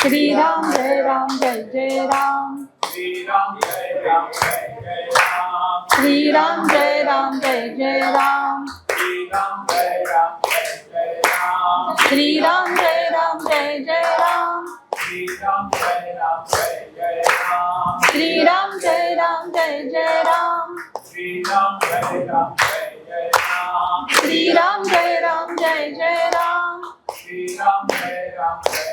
श्री राम जय राम। श्री राम जय राम जय जय राम। श्री राम जय राम जय राम। श्री राम जय राम जय जय राम। श्री राम जय राम जय राम। श्री राम जय राम जय जय राम। श्री राम जय राम जय राम। श्री राम जय राम जय जय राम। श्री राम जय राम जय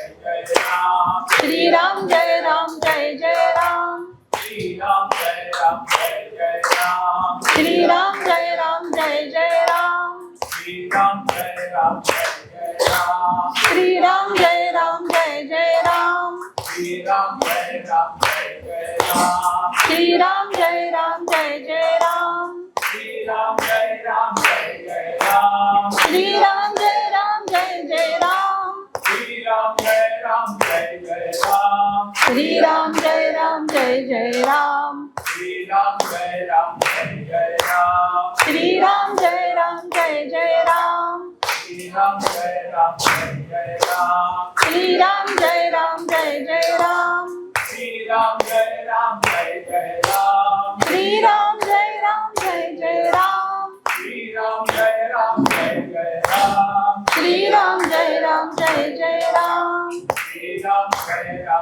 राम। श्री राम जय राम जय जय राम। श्री राम जय राम जय राम। श्री राम जय राम जय जय राम। श्री राम जय राम जय राम। श्री राम जय राम जय जय राम। श्री राम जय राम जय राम। श्री राम जय राम जय जय राम। श्री राम जय राम जय राम। श्री राम जय राम जय जय राम। श्री राम जय राम जय राम। श्री राम जय राम जय जय राम। श्री राम जय राम जय राम। श्री राम जय राम जय जय राम। श्री राम जय राम जय राम। श्री राम जय राम जय जय राम। श्री राम जय राम जय राम। श्री राम जय राम जय जय राम। श्री राम जय राम जय राम। श्री राम जय राम जय जय राम। श्री राम जय राम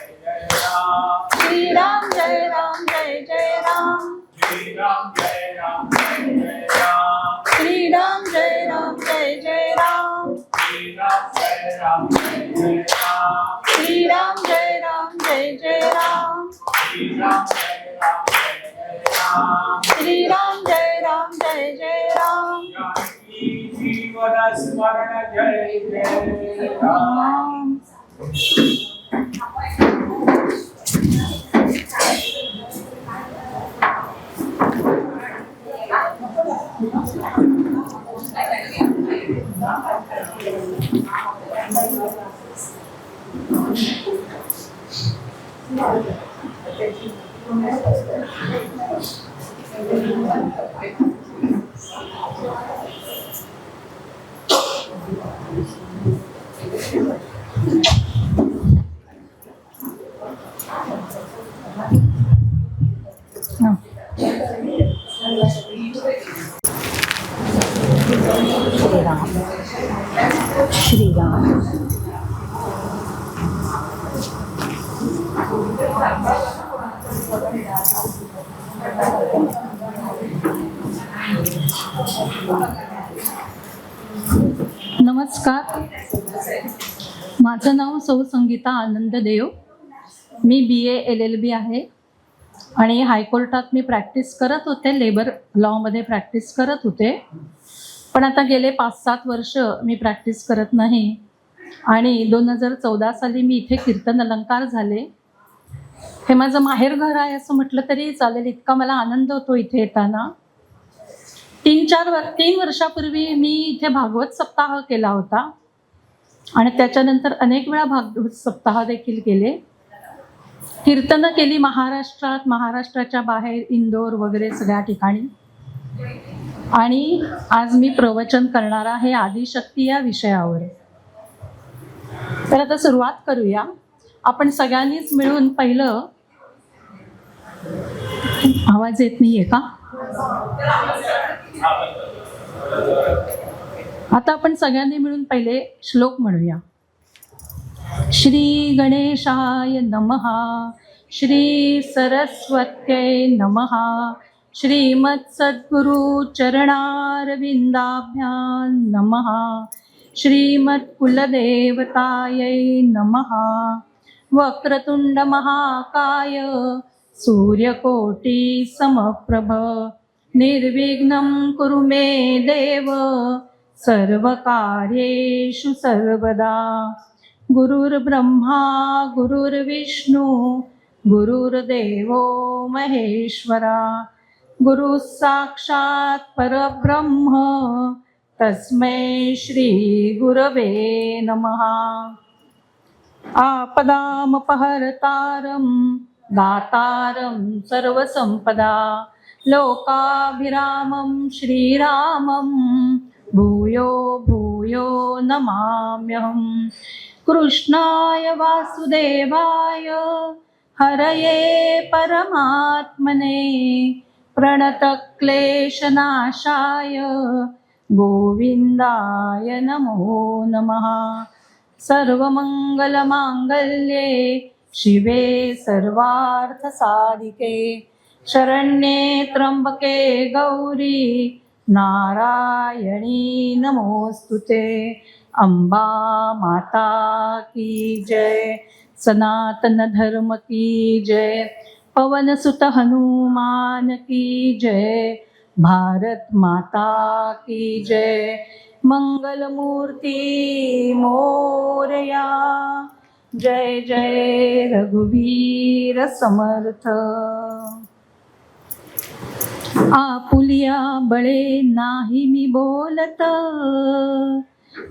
जय राम। श्री राम जय राम जय जय राम। श्री राम जय राम जय राम। श्री राम जय राम जय जय राम। श्री राम जय राम जय राम। श्री राम जय राम जय जय राम। श्री राम जय राम जय राम। श्री राम जय राम जय जय राम। श्री राम जय राम जय राम। जानकी जीवन स्मरण जय जय राम। श्री राम। नमस्कार, माझं नाव सौ संगीता आनंद देव. मी BA LLB आहे आणि हायकोर्टात मी प्रॅक्टिस करत होते. लेबर लॉमध्ये प्रॅक्टिस करत होते, पण आता गेले 5-7 वर्ष मी प्रॅक्टिस करत नाही. आणि 2014 साली मी इथे कीर्तन अलंकार झाले. हे माझं माहेर घर आहे असं म्हटलं तरी चालेल, इतका मला आनंद होतो इथे येताना. 3 वर्षापूर्वी मी इथे भागवत सप्ताह केला होता आणि त्याच्यानंतर अनेक वेळा भागवत सप्ताह देखील केले. कीर्तनं केली महाराष्ट्रात, महाराष्ट्राच्या बाहेर, इंदोर वगैरे सगळ्या ठिकाणी. आणि आज मी प्रवचन करणार आहे आदिशक्ती या विषयावर. तर आता सुरुवात करूया. आपण सगळ्यांनीच मिळून पहिलं, आवाज येत नाहीये का? आता आपण सगळ्यांनी मिळून पहिले श्लोक म्हणूया. श्री गणेशाय नमः. श्री सरस्वत्यै नमः. श्रीमत्सद्गुरु चरणारविंदाभ्यां नमः. श्रीमत्कुलदेवतायै नमः. वक्रतुंड महाकाय सूर्यकोटि समप्रभ. निर्विघ्नं कुरु मे देव सर्वकार्येषु सर्वदा. गुरुर्ब्रह्मा गुरुर्विष्णु गुरुर्देवो महेश्वरा. गुरु साक्षात् परब्रह्म तस्मै श्री गुरवे नमः. आपदामपहर्तारं दातारं सर्वसंपदा. लोकाभिरामं श्रीरामं भूयो भूयो नमाम्यहम्. कृष्णाय वासुदेवाय हरये परमात्मने प्रणतक्लेशनाशाय गोविंदाय नमो नमः। सर्वमंगलमांगल्ये शिवे सर्वार्थसाधिके शरण्ये त्र्यंबके गौरी नारायणी नमोस्तुते। अंबा माता की जय, सनातन धर्म की जय, पवन सुत हनुमान की जय, भारत माता की जय। मंगल मूर्ति मोरया, जय जय रघुवीर समर्थ। आपुलिया बळे नाही मी बोलत,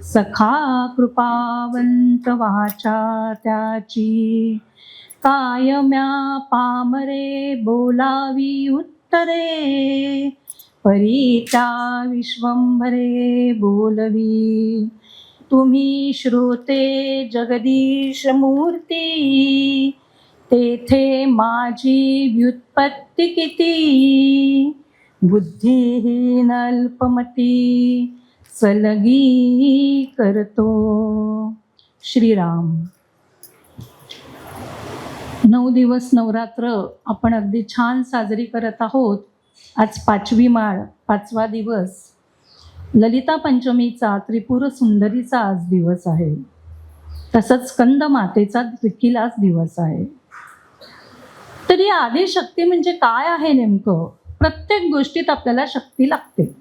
सखा कृपावंत वाचा त्याची। कायम्या पामरे बोलावी उत्तरे, परी त्या विश्वंभरे बोलवी। तुम्ही श्रोते जगदीश मूर्ती, तेथे माझी व्युत्पत्ती किती। बुद्धिहीन अल्पमती सलगी करतो। श्रीराम। 9 दिवस नवरात्र आपण अगदी छान साजरी करत आहोत। आज 5वी माळ, 5वा दिवस, ललिता पंचमीचा, त्रिपुर सुंदरीचा आज दिवस आहे। तसंच स्कंद मातेचा देखील आज दिवस आहे। तर ही आदिशक्ती म्हणजे काय आहे नेमकं? प्रत्येक गोष्टीत आपल्याला शक्ती लागते।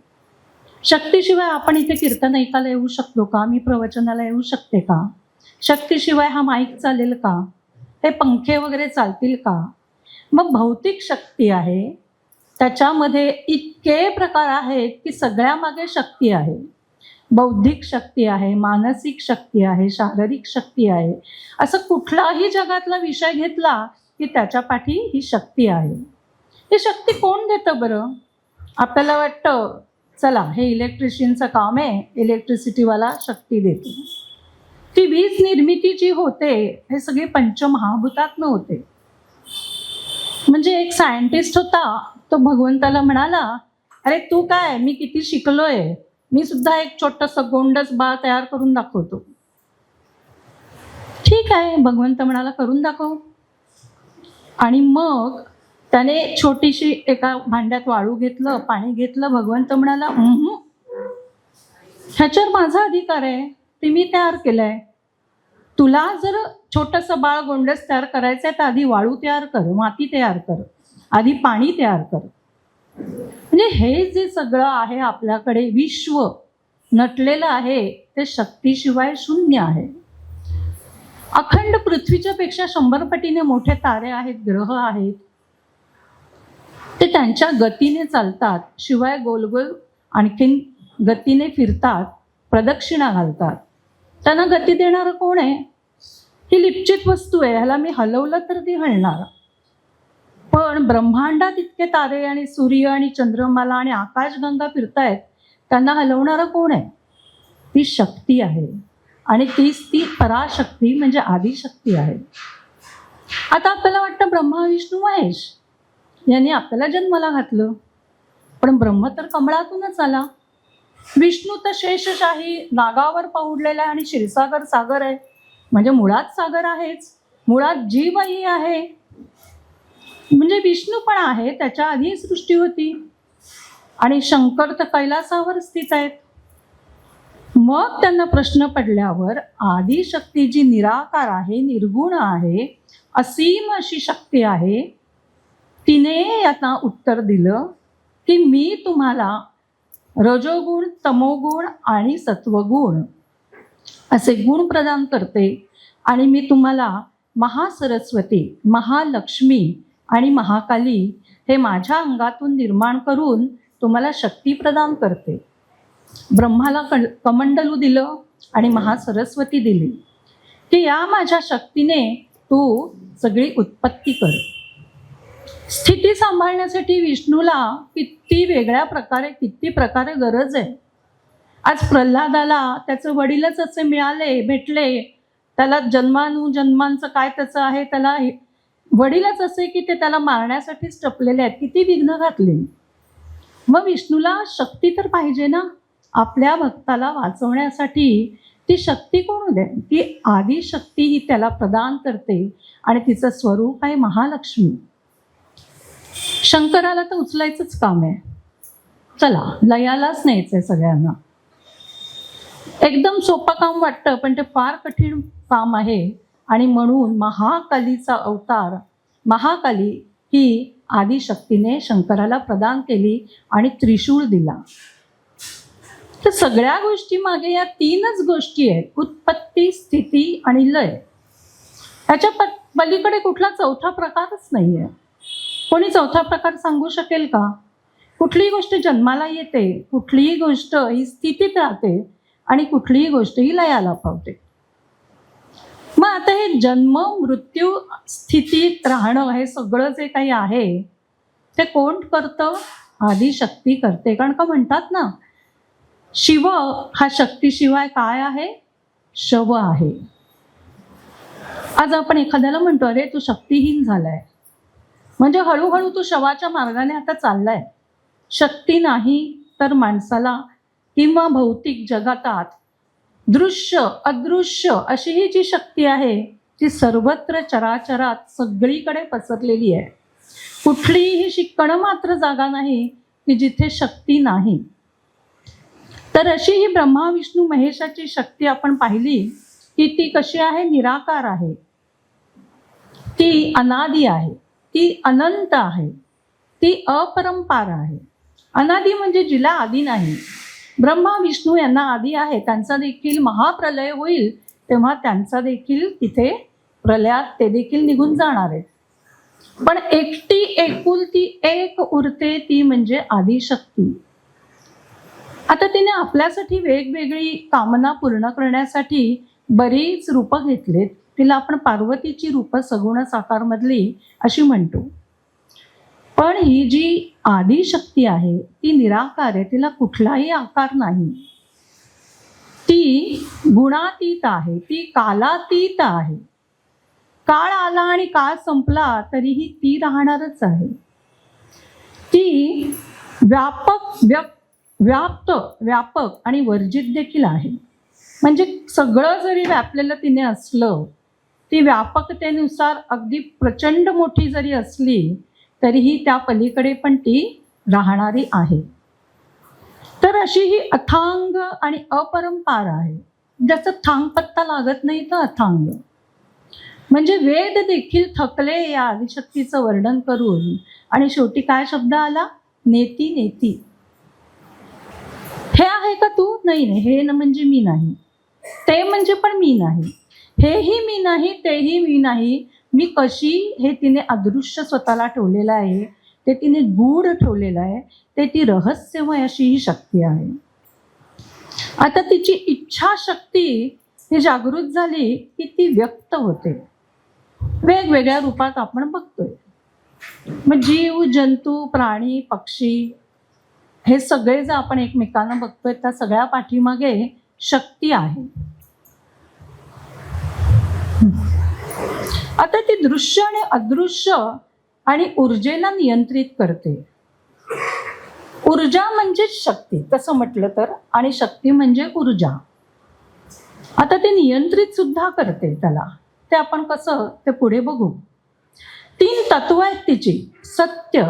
शक्तीशिवाय आपण इथे कीर्तन ऐकायला येऊ शकतो का? मी प्रवचनाला येऊ शकते का? शक्तीशिवाय हा माईक चालेल का? हे पंखे वगैरे चालतील का? मग भौतिक शक्ती आहे, त्याच्यामध्ये इतके प्रकार आहेत की सगळ्या मागे शक्ती आहे। बौद्धिक शक्ती आहे, मानसिक शक्ती आहे, शारीरिक शक्ती आहे। असं कुठलाही जगातला विषय घेतला की त्याच्या पाठी ही शक्ती आहे। ही शक्ती कोण देतं बरं? आपल्याला वाटतं चला हे इलेक्ट्रिशियनचं काम आहे, इलेक्ट्रिसिटीवाला शक्ती देतो। ती वीज निर्मिती जी होते हे सगळे पंचमहाभूतात्म होते। म्हणजे एक सायंटिस्ट होता, तो भगवंताला म्हणाला, अरे तू काय, मी किती शिकलोय, मी सुद्धा एक छोटंसं गोंडस बाळ तयार करून दाखवतो। ठीक आहे, भगवंत म्हणाला करून दाखव। आणि मग त्याने छोटीशी एका भांड्यात वाळू घेतलं, पाणी घेतलं। भगवंत म्हणाला, ह्याच्यावर माझा अधिकार आहे, ते मी तयार केलंय। तुला जर छोटंसं बाळ गोंडस तयार करायचंय तर आधी वाळू तयार कर, माती तयार कर, आधी पाणी तयार कर। म्हणजे हे जे सगळं आहे आपल्याकडे, विश्व नटलेलं आहे, ते शक्तीशिवाय शून्य आहे। अखंड पृथ्वीच्या पेक्षा 100 पटीने मोठे तारे आहेत, ग्रह आहेत, ते त्यांच्या गतीने चालतात, शिवाय गोलगोल आणखीन गतीने फिरतात, प्रदक्षिणा घालतात। त्यांना गती देणारं कोण आहे? ही लिप्चित वस्तू आहे, ह्याला मी हलवलं तर ती हलणार। पण ब्रह्मांडात इतके तारे आणि सूर्य आणि चंद्रमाला आणि आकाशगंगा फिरतायत, त्यांना हलवणारं कोण आहे? ती शक्ती आहे। आणि तीच ती पराशक्ती म्हणजे आदिशक्ती आहे। आता आपल्याला वाटतं ब्रह्मा विष्णू महेश यांनी आपल्याला जन्माला घातलं, पण ब्रह्म तर कमळातूनच आला। विष्णू तर शेषशाही नागावर पाहुडलेला आहे आणि क्षीरसागर सागर आहे, म्हणजे मुळात सागर आहेच, मुळात जीवही आहे। म्हणजे विष्णू पण आहे, त्याच्या आधी सृष्टी होती। आणि शंकर तर कैलासावर स्थित आहेत। मग त्यांना प्रश्न पडल्यावर आदिशक्ती जी निराकार आहे, निर्गुण आहे, असीम अशी शक्ती आहे, तिने यातना उत्तर दिलं की मी तुम्हाला रजोगुण, तमोगुण आणि सत्वगुण असे गुण प्रदान करते। आणि मी तुम्हाला महासरस्वती, महालक्ष्मी आणि महाकाली हे माझ्या अंगातून निर्माण करून तुम्हाला शक्ती प्रदान करते। ब्रह्माला कमंडलू दिलं आणि महासरस्वती दिली की या माझ्या शक्तीने तू सगळी उत्पत्ती कर। स्थिती सांभाळण्यासाठी विष्णूला किती वेगळ्या प्रकारे, किती प्रकारे गरज आहे। आज प्रल्हादाला त्याचे वडीलच असे मिळाले, भेटले त्याला जन्मानुजन्मांचं काय त्याचं आहे, त्याला वडीलच असे की ते त्याला मारण्यासाठीच टपलेले आहेत, किती विघ्न घातली. मग विष्णूला शक्ती तर पाहिजे ना आपल्या भक्ताला वाचवण्यासाठी. ती शक्ती कोण दे, ती आदिशक्ती ही त्याला प्रदान करते आणि तिचं स्वरूप आहे महालक्ष्मी. शंकराला तर उचलायचंच काम आहे. चला लयालाच न्यायचंय सगळ्यांना. एकदम सोपं काम वाटतं पण ते फार कठीण काम आहे. आणि म्हणून महाकालीचा अवतार, महाकाली ही आदिशक्तीने शंकराला प्रदान केली आणि त्रिशूळ दिला. तर सगळ्या गोष्टी मागे या तीनच गोष्टी आहेत, उत्पत्ती, स्थिती आणि लय. याच्या पलीकडे कुठला चौथा प्रकारच नाही आहे. कोणी चौथा प्रकार सांगू शकेल का? कुठलीही गोष्ट जन्माला येते, कुठलीही गोष्ट ही स्थितीत राहते आणि कुठलीही गोष्ट ही लयाला पावते. मग आता हे जन्म मृत्यू स्थितीत राहणं हे सगळं जे काही आहे ते कोण करतं? आदिशक्ती करते. कारण का म्हणतात ना, शिव हा शक्तीशिवाय काय आहे? शव आहे. आज आपण एखाद्याला म्हणतो अरे तू शक्तिहीन झालाय, म्हणजे हळूहळू तू शवाच्या मार्गाने आता चाललाय. शक्ती नाही तर माणसाला किंवा भौतिक जगातात दृश्य अदृश्य अशी ही जी शक्ती आहे ती सर्वत्र चराचरात सगळीकडे पसरलेली आहे. कुठलीही शिक्कण मात्र जागा नाही की जिथे शक्ती नाही. तर अशी ही ब्रह्मा विष्णू महेशाची शक्ती आपण पाहिली की ती कशी आहे? निराकार आहे, ती अनादी आहे, ती अनंत आहे, ती अपरंपार आहे. अनादी म्हणजे जिला आदी नाही. ब्रह्मा विष्णू यांना आदी आहे. त्यांचा देखील महाप्रलय होईल तेव्हा त्यांचा देखील तिथे प्रलयात ते देखील निघून जाणार आहेत. पण एकटी एकुलती एक उरते ती म्हणजे आदिशक्ती. आता तिने आपल्यासाठी वेगवेगळी कामना पूर्ण करण्यासाठी बरीच रूपं घेतलीत. तिला आपण पार्वतीची रूपं सगुण साकार मधली अशी म्हणतो. पण ही जी आदिशक्ती आहे ती निराकार आहे, तिला कुठलाही आकार नाही. ती गुणातीत आहे, ती कालातीत आहे. काळ आला आणि काळ संपला तरीही ती राहणारच आहे. ती व्यापक आणि वर्जित देखील आहे. म्हणजे सगळं जरी व्यापलेलं तिने असलं, ती व्यापकतेनुसार अगदी प्रचंड मोठी जरी असली तरीही त्या पलीकडे पण ती राहणारी आहे. तर अशी ही अथांग आणि अपरंपार आहे. ज्याचं थांग पत्ता लागत नाही तर अथांग. म्हणजे वेद देखील थकले या आदिशक्तीचं वर्णन करून. आणि शेवटी काय शब्द आला? नेती नेती. हे आहे का तू? नाही नाही, हे म्हणजे मी नाही, ते म्हणजे पण मी नाही, हेही मी नाही, तेही मी नाही. मी कशी? हे तिने अदृश्य स्वतःला ठेवलेलं आहे, ते तिने गूढ ठेवलेलं आहे, ते ती रहस्यमय अशी ही शक्ती आहे. आता तिची इच्छाशक्ती ही जागृत झाली की ती व्यक्त होते. वेगवेगळ्या रूपात आपण बघतोय. मग जीव जंतू प्राणी पक्षी हे सगळे जर आपण एकमेकांना बघतोय त्या सगळ्या पाठीमागे शक्ती आहे. आता ती दृश्य आणि अदृश्य आणि ऊर्जेला नियंत्रित करते. ऊर्जा म्हणजे शक्ती तसं म्हटलं तर, आणि शक्ती म्हणजे ऊर्जा. आता ते नियंत्रित सुद्धा करते त्याला. ते आपण कसं ते पुढे बघू. 3 तत्व आहेत तिची: सत्य,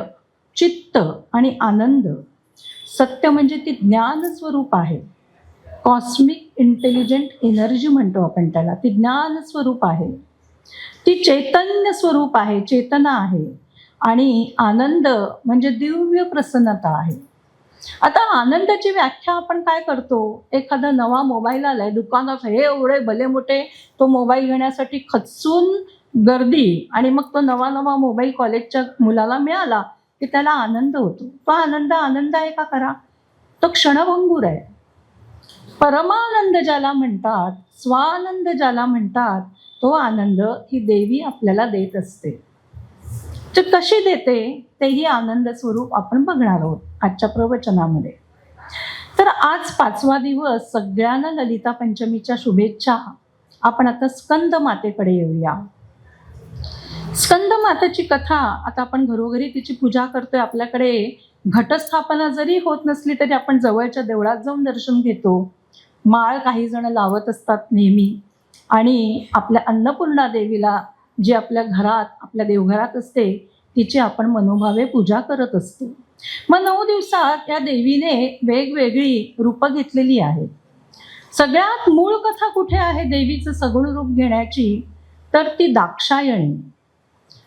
चित्त आणि आनंद. सत्य म्हणजे ती ज्ञान स्वरूप आहे. कॉस्मिक इंटेलिजंट एनर्जी म्हणतो आपण त्याला. ती ज्ञान स्वरूप आहे, ती चैतन्य स्वरूप आहे, चेतना आहे. आणि आनंद म्हणजे दिव्य प्रसन्नता आहे. आता आनंदाची व्याख्या आपण काय करतो? एखादा नवा मोबाईल आलाय दुकानात, हे एवढे भले मोठे तो मोबाईल घेण्यासाठी खचून गर्दी, आणि मग तो नवा मोबाईल कॉलेजच्या मुलाला मिळाला की त्याला आनंद होतो. तो आनंद आहे का? खरा तो क्षणभंगूर आहे. परमानंद ज्याला म्हणतात, स्वानंद ज्याला म्हणतात, तो आनंद ही देवी आपल्याला देत असते. तर कशी देते तेही आनंद स्वरूप आपण बघणार आहोत आजच्या प्रवचनामध्ये. तर आज 5वा दिवस. सगळ्यांना ललिता पंचमीच्या शुभेच्छा. आपण आता स्कंद मातेकडे येऊया. स्कंद मातेची कथा, आता आपण घरोघरी तिची पूजा करतोय, आपल्याकडे घटस्थापना जरी होत नसली तरी आपण जवळच्या देवळात जाऊन दर्शन घेतो. माळ काही जण लावत असतात नेहमी, आणि आपल्या अन्नपूर्णा देवीला जी आपल्या घरात, आपल्या देवघरात असते, तिची आपण मनोभावे पूजा करत असतो. मग 9 दिवसात या देवीने वेगवेगळी रूपं घेतलेली आहेत. सगळ्यात मूळ कथा कुठे आहे देवीचं सगुण रूप घेण्याची, तर ती दाक्षायणी.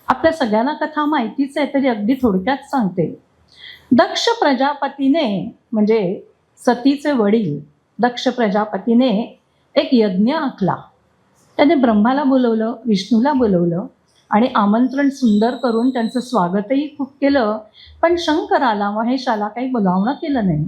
आपल्या सगळ्यांना कथा माहितीच आहे, तरी अगदी थोडक्यात सांगते. दक्ष प्रजापतीने, म्हणजे सतीचे वडील दक्ष प्रजापतीने एक यज्ञ आखला. त्याने ब्रह्माला बोलवलं, विष्णूला बोलवलं आणि आमंत्रण सुंदर करून त्यांचं स्वागतही खूप केलं. पण शंकराला, महेशाला काही बोलावणं केलं नाही.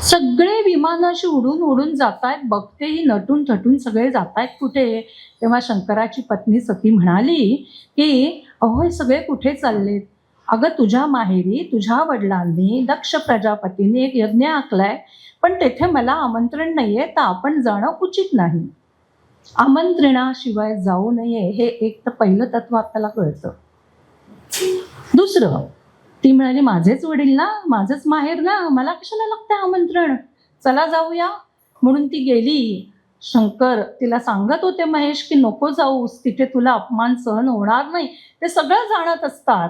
सगळे विमानाशी उडून उडून जात आहेत, बघतेही नटून थटून सगळे जात आहेत कुठे. तेव्हा शंकराची पत्नी सती म्हणाली की अहो, हे सगळे कुठे चाललेत? अगं, तुझ्या माहेरी तुझ्या वडिलांनी, दक्ष प्रजापतीने एक यज्ञ आखलाय, पण तेथे मला आमंत्रण नाहीये, तर आपण जाणं उचित नाही. आमंत्रणाशिवाय जाऊ नये, हे एक तर पहिलं तत्व आपल्याला कळतं. दुसरं, ती म्हणाली माझेच वडील ना, माझंच माहेर ना, मला कशाला लागतं आमंत्रण, चला जाऊया. म्हणून ती गेली. शंकर तिला सांगत होते, महेश, की नको जाऊस, तिथे तुला अपमान सहन होणार नाही. ते सगळं जाणत असतात,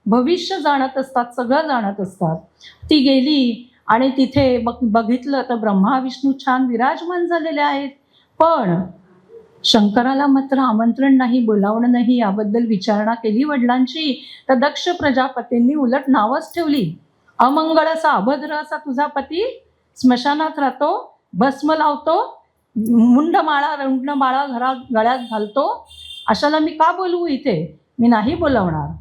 भविष्य जाणत असतात, सगळं जाणत असतात. ती गेली आणि तिथे बघितलं तर ब्रह्मा विष्णू छान विराजमान झालेले आहेत. पण शंकराला मात्र आमंत्रण नाही, बोलावणं नाही. याबद्दल विचारणा केली वडिलांची, तर दक्ष प्रजापतींनी उलट नावच ठेवली, अमंगळ असा, अभद्र असा तुझा पती, स्मशानात राहतो, भस्म लावतो, रुंडमाळा गळ्यात घालतो, अशाला मी का बोलवू इथे? मी नाही बोलावणार.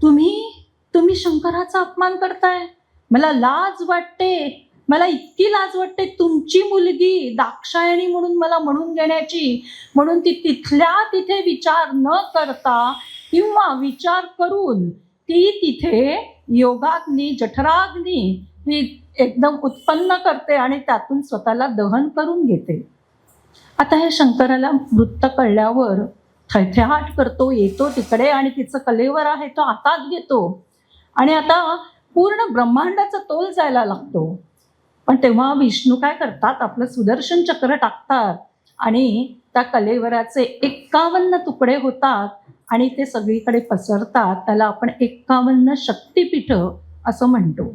तुम्ही शंकराचा अपमान करताय, मला लाज वाटते, मला इतकी लाज वाटते. तुमची मुलगी दाक्षायणी म्हणून मला म्हणून घेण्याची. म्हणून ती तिथल्या तिथे विचार न करता किंवा विचार करून ती तिथे योगाग्नी, जठराग्नी ही एकदम उत्पन्न करते आणि त्यातून स्वतःला दहन करून घेते. आता हे शंकराला वृत्त कळल्यावर थैथ्याट करतो, येतो तिकडे आणि तिचं कलेवर आहे तो हातात घेतो आणि आता पूर्ण ब्रह्मांडाचा तोल जायला लागतो. पण तेव्हा विष्णू काय करतात, आपलं सुदर्शन चक्र टाकतात आणि त्या कलेवराचे 51 तुकडे होतात आणि ते सगळीकडे पसरतात. त्याला आपण 51 शक्तिपीठ असं म्हणतो.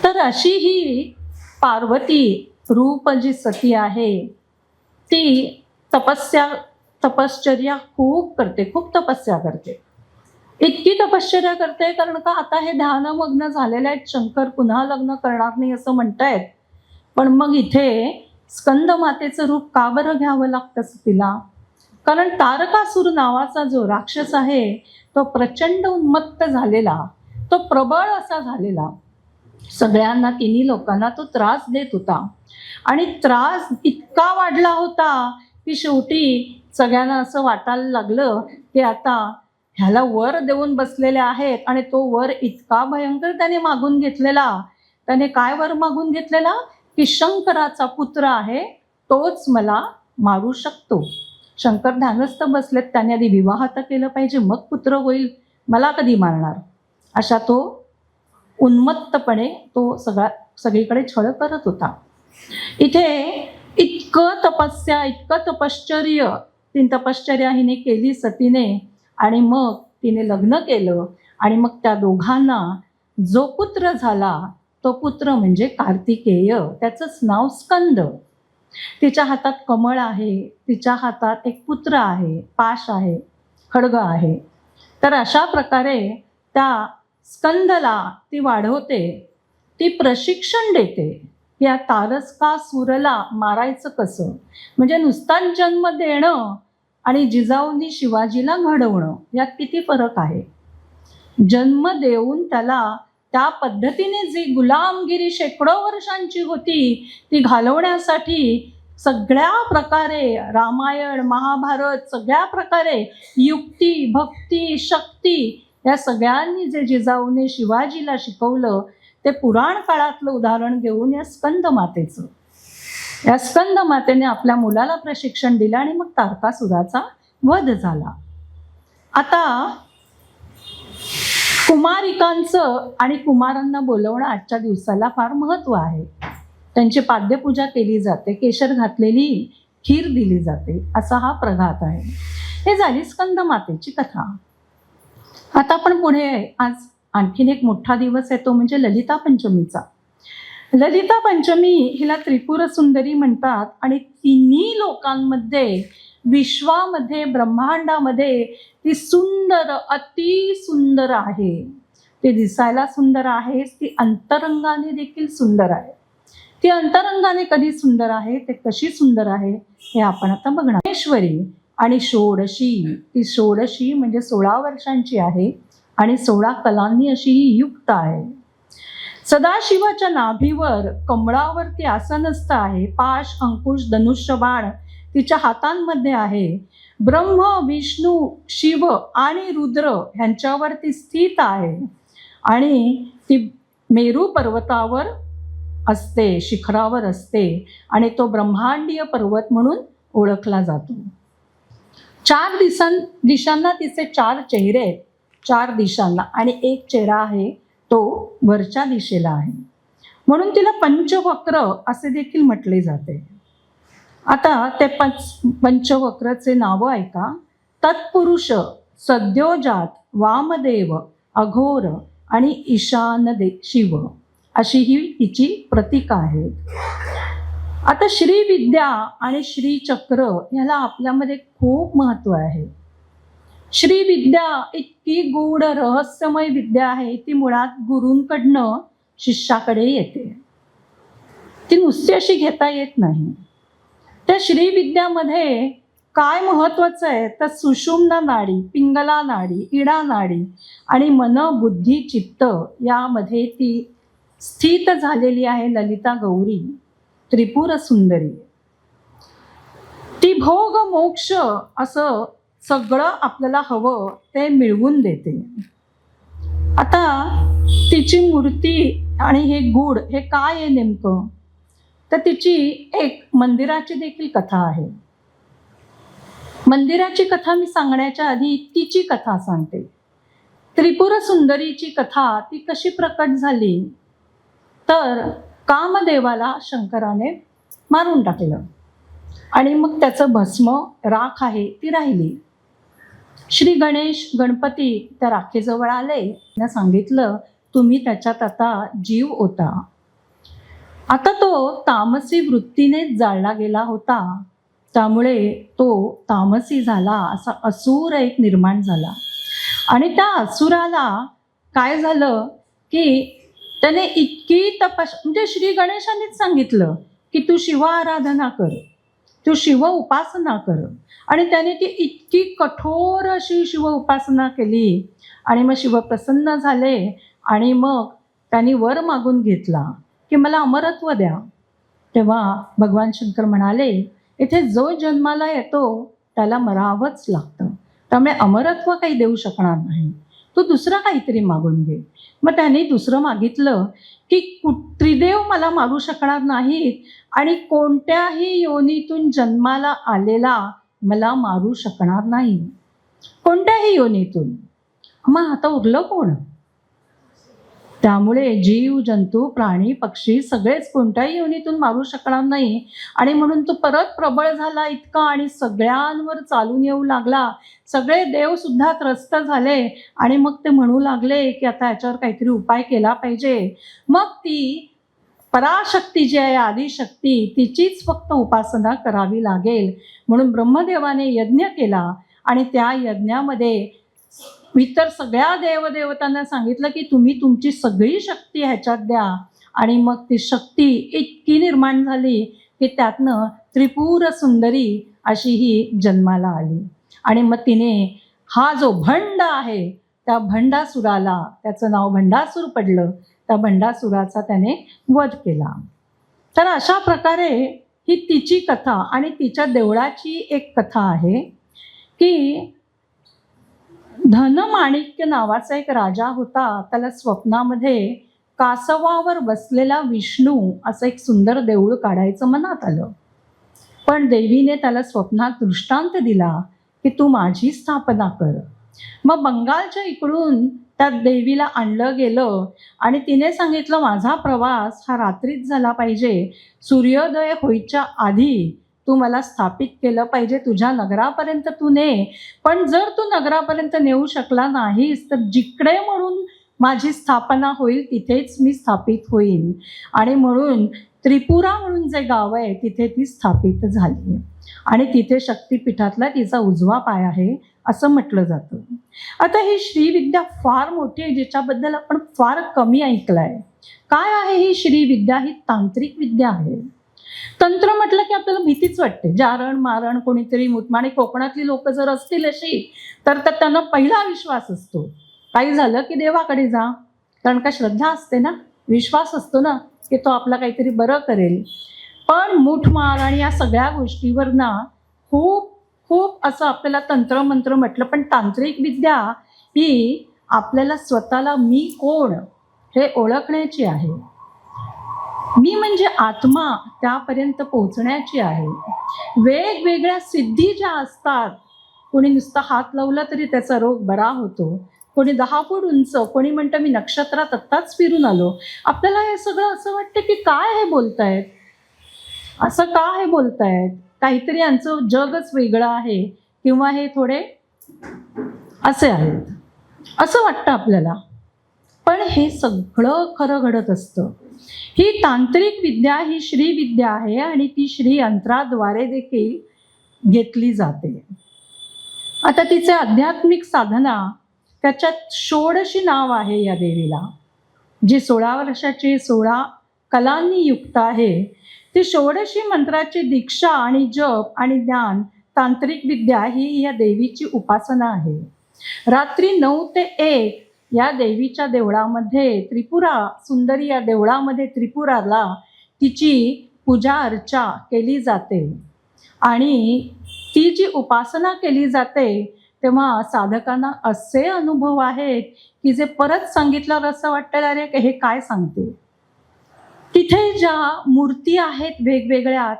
तर अशी ही पार्वती रूप जी सती आहे, ती तपश्चर्या खूप करते, खूप तपस्या करते. इतकी तपश्चर्या करते कारण का आता हे ध्यानमग्न झालेले आहेत. शंकर पुन्हा लग्न करणार नाही असं म्हणतायत. पण मग इथे स्कंद मातेचं रूप का बरं घ्यावं लागतं तिला? कारण तारकासूर नावाचा जो राक्षस आहे तो प्रचंड उन्मत्त झालेला, तो प्रबळ असा झालेला, सगळ्यांना, तिन्ही लोकांना तो त्रास देत होता. आणि त्रास इतका वाढला होता की शेवटी सगळ्यांना असं वाटायला लागलं की आता ह्याला वर देऊन बसलेले आहेत. आणि तो वर इतका भयंकर त्याने मागून घेतलेला. त्याने काय वर मागून घेतलेला? की शंकराचा पुत्र आहे तोच मला मारू शकतो. शंकर ध्यानस्थ बसलेत, त्याने आधी विवाह तर केलं पाहिजे, मग पुत्र होईल, मला कधी मारणार, अशा तो उन्मत्तपणे तो सगळीकडे छळ करत होता. इथे इतकं तपश्चर्या हिने केली सतीने. आणि मग तिने लग्न केलं आणि मग त्या दोघांना जो पुत्र झाला तो पुत्र म्हणजे कार्तिकेय, त्याचंच नाव स्कंद. तिच्या हातात कमळ आहे, तिच्या हातात एक पुत्र आहे, पाश आहे, खड्ग आहे. तर अशा प्रकारे त्या स्कंदला ती वाढवते, ती प्रशिक्षण देते. या तारकासुराला मारायचं कसं, म्हणजे नुसताच जन्म देणं आणि जिजाऊंनी शिवाजीला घडवणं यात किती फरक आहे. जन्म देऊन त्याला त्या पद्धतीने जी गुलामगिरी शेकडो वर्षांची होती ती घालवण्यासाठी सगळ्या प्रकारे रामायण, महाभारत, सगळ्या प्रकारे युक्ती, भक्ती, शक्ती या सगळ्यांनी जे जिजाऊने शिवाजीला शिकवलं ते पुराण काळातलं उदाहरण घेऊन या स्कंद मातेचं. या स्कंद मातेने आपल्या मुलाला प्रशिक्षण दिलं आणि मग तारकासुराचा वध झाला. आता कुमारिकांचं आणि कुमारांना बोलवणं आजच्या दिवसाला फार महत्त्व आहे. त्यांची पाद्यपूजा केली जाते, केशर घातलेली खीर दिली जाते, असा हा प्रघात आहे. हे झाली स्कंद मातेची कथा. आता आपण पुढे आज आणखीन एक मोठा दिवस आहे, तो म्हणजे ललिता पंचमीचा. ललिता पंचमी हिला त्रिपुर सुंदरी म्हणतात आणि तिन्ही लोकांमध्ये, विश्वामध्ये, ब्रह्मांडामध्ये ती सुंदर, अति सुंदर आहे. ती दिसायला सुंदर आहे, ती अंतरंगाने देखील सुंदर आहे. ती अंतरंगाने कधी सुंदर आहे, ते कशी सुंदर आहे हे आपण आता बघणार. ईश्वरी आणि षोडशी, ती षोडशी म्हणजे 16 वर्षांची आहे आणि 16 कलांनी अशी ही युक्त आहे. सदाशिवाच्या नाभीवर कमळावरती आसनस्थ आहे. पाश, अंकुश, धनुष्य, बाण तिच्या हातांमध्ये आहे. ब्रह्म, विष्णू, शिव आणि रुद्र ह्यांच्यावरती स्थित आहे आणि ती मेरू पर्वतावर असते, शिखरावर असते आणि तो ब्रह्मांडीय पर्वत म्हणून ओळखला जातो. 4 दिशांना तिचे 4 चेहरे आहेत, 4 दिशांना, आणि एक चेहरा आहे तो वरच्या दिशेला आहे, म्हणून तिला पंचवक्र असे देखील म्हटले जाते. आता ते पंचवक्रचे नावं ऐका. तत्पुरुष, सद्योजात, वामदेव, अघोर आणि ईशानदे शिव अशी ही तिची प्रतीकं आहेत. आता श्रीविद्या आणि श्रीचक्र ह्याला आपल्यामध्ये खूप महत्त्व आहे. श्रीविद्या इतकी गूढ रहस्यमय विद्या आहे, ती मुळात गुरूंकडनं शिष्याकडे येते. ती नुसती अशी घेता येत नाही. त्या श्रीविद्यामध्ये काय महत्त्वाचं आहे तर सुषुम्ना नाडी, पिंगला नाडी, इडा नाडी आणि मन, बुद्धी, चित्त यामध्ये ती स्थित झालेली आहे ललिता गौरी, त्रिपुर सुंदरी. ती भोग मोक्ष असं सगळं आपल्याला हवं ते मिळवून देते. आता तिची मूर्ती आणि हे गूढ हे काय आहे नेमकं तर तिची एक मंदिराची देखील कथा आहे. मंदिराची कथा मी सांगण्याच्या आधी तिची कथा सांगते. त्रिपुर सुंदरीची कथा ती कशी प्रकट झाली तर कामदेवाला शंकराने मारून टाकलं आणि मग त्याचं भस्म, राख आहे ती राहिली. श्री गणेश, गणपती त्या राखेजवळ आले, त्यांना सांगितलं तुम्ही त्याच्यात आता जीव ओता. आता तो तामसी वृत्तीनेच जाळला गेला होता, त्यामुळे तो तामसी झाला, असा असुर एक निर्माण झाला. आणि त्या असुराला काय झालं की त्याने इतकी म्हणजे श्री गणेशानेच सांगितलं की तू शिव आराधना कर, तू शिव उपासना कर. आणि त्याने ती इतकी कठोर अशी शिव उपासना केली आणि मग शिव प्रसन्न झाले आणि मग त्यांनी वर मागून घेतला की मला अमरत्व द्या. तेव्हा भगवान शंकर म्हणाले इथे जो जन्माला येतो त्याला मरावंच लागतं, त्यामुळे अमरत्व काही देऊ शकणार नाही, तू दुसरं काहीतरी मागून घे. मग त्याने दुसरं मागितलं की त्रिदेव मला मारू शकणार नाहीत आणि कोणत्याही योनीतून जन्माला आलेला मला मारू शकणार नाही, कोणत्याही योनीतून. मग आता उरलं कोण? त्यामुळे जीव, जंतू, प्राणी, पक्षी सगळेच कोणत्याही योनीतून मारू शकणार नाही. आणि म्हणून तो परत प्रबळ झाला इतका आणि सगळ्यांवर चालून येऊ लागला. सगळे देव सुद्धा त्रस्त झाले आणि मग ते म्हणू लागले की आता याच्यावर काहीतरी उपाय केला पाहिजे. मग ती पराशक्ती जी आहे, आदिशक्ती, तिचीच फक्त उपासना करावी लागेल. म्हणून ब्रह्मदेवाने यज्ञ केला आणि त्या यज्ञामध्ये इतर सगळ्या देवदेवतांना सांगितलं की तुम्ही तुमची सगळी शक्ती ह्याच्यात द्या. आणि मग ती शक्ती इतकी निर्माण झाली की त्यातनं त्रिपुर सुंदरी अशी ही जन्माला आली. आणि मग तिने हा जो भंड आहे त्या भंडासुराला, त्याचं नाव भंडासूर पडलं, त्या भंडासुराचा त्याने वध केला. तर अशा प्रकारे ही तिची कथा. आणि तिच्या देवळाची एक कथा आहे की धनमाणिक्य नावाचा एक राजा होता. त्याला स्वप्नामध्ये कासवावर बसलेला विष्णू असं एक सुंदर देऊळ काढायचं मनात आलं. पण देवीने त्याला स्वप्नात दृष्टांत दिला की तू माझी स्थापना कर. मग बंगालच्या इकडून त्या देवीला आणलं गेलं आणि तिने सांगितलं माझा प्रवास हा रात्रीच झाला पाहिजे, सूर्योदय होईच्या आधी तू मला स्थापित केलं पाहिजे, तुझ्या नगरापर्यंत तू ने. पण जर तू नगरापर्यंत नेऊ शकला नाहीस तर जिकडे म्हणून माझी स्थापना होईल तिथेच मी स्थापित होईल. आणि म्हणून त्रिपुरा म्हणून जे गाव आहे तिथे ती स्थापित झाली आणि तिथे शक्तिपीठातला तिचा उजवा पाय आहे असं म्हटलं जातं. आता ही श्रीविद्या फार मोठी आहे ज्याच्याबद्दल आपण फार कमी ऐकलंय. काय आहे ही श्रीविद्या? ही तांत्रिक विद्या आहे. तंत्र म्हटलं की आपल्याला भीतीच वाटते. जारण मारण कोणीतरी मुतमाणी कोकणातली लोक जर असतील अशी तर त्यांना पहिला विश्वास असतो काही झालं की देवाकडे जा, कारण का श्रद्धा असते ना, विश्वास असतो ना की तो आपला काहीतरी बरं करेल. पण मूठमार आणि या सगळ्या गोष्टीवर ना खूप खूप असं आपल्याला तंत्रमंत्र म्हटलं, पण तांत्रिक विद्या ही आपल्याला स्वतःला मी कोण हे ओळखण्याची आहे. मी म्हणजे आत्मा त्यापर्यंत पोहोचण्याची आहे. वेगवेगळ्या सिद्धी ज्या असतात, कोणी नुसता हात लावला तरी त्याचा रोग बरा होतो, कोणी 10 फूट उंच, कोणी म्हणतं मी नक्षत्रात आत्ताच फिरून आलो. आपल्याला हे सगळं असं वाटतं की काय हे बोलतायत, असं का हे बोलतायत, काहीतरी यांचं जगच वेगळं आहे किंवा हे थोडे असे आहेत असं वाटतं आपल्याला. पण हे सगळं खरं घडत असतं. ही तांत्रिक विद्या ही श्रीविद्या आहे आणि ती श्रीयंत्राद्वारे देखील घेतली जाते. आता तिचे आध्यात्मिक साधना, त्याच्यात 16 नाव आहे या देवीला, जी 16 वर्षाची 16 कलांनी युक्त आहे. ती 16 मंत्राची दीक्षा आणि जप आणि ज्ञान तांत्रिक विद्या ही या देवीची उपासना आहे. रात्री 9 ते 1 या देवीच्या देवळामध्ये, त्रिपुरा सुंदरी या देवळामध्ये त्रिपुराला तिची पूजा अर्चा केली जाते. आणि ती जी उपासना केली जाते तेव्हा साधकांना असे अनुभव आहेत की जे परत सांगितल्यावर असं वाटतं अरे हे काय सांगते. तिथे ज्या मूर्ती आहेत वेगवेगळ्या,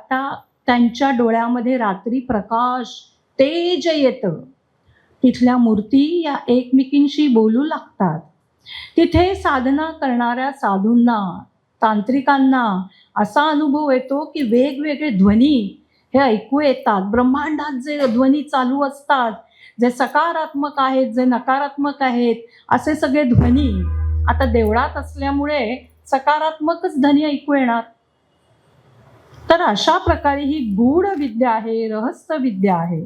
त्यांच्या डोळ्यामध्ये रात्री प्रकाश तेज येतं. तिथल्या मूर्ती या एकमेकींशी बोलू लागतात. तिथे साधना करणाऱ्या साधूंना, तांत्रिकांना असा अनुभव येतो की वेगवेगळे ध्वनी हे ऐकू येतात. ब्रह्मांडात जे ध्वनी चालू असतात, जे सकारात्मक आहेत, जे नकारात्मक आहेत, असे सगळे ध्वनी आता देवळात असल्यामुळे सकारात्मकच ध्वनी ऐकू येणार. तर अशा प्रकारे ही गूढ विद्या आहे, रहस्य विद्या आहे.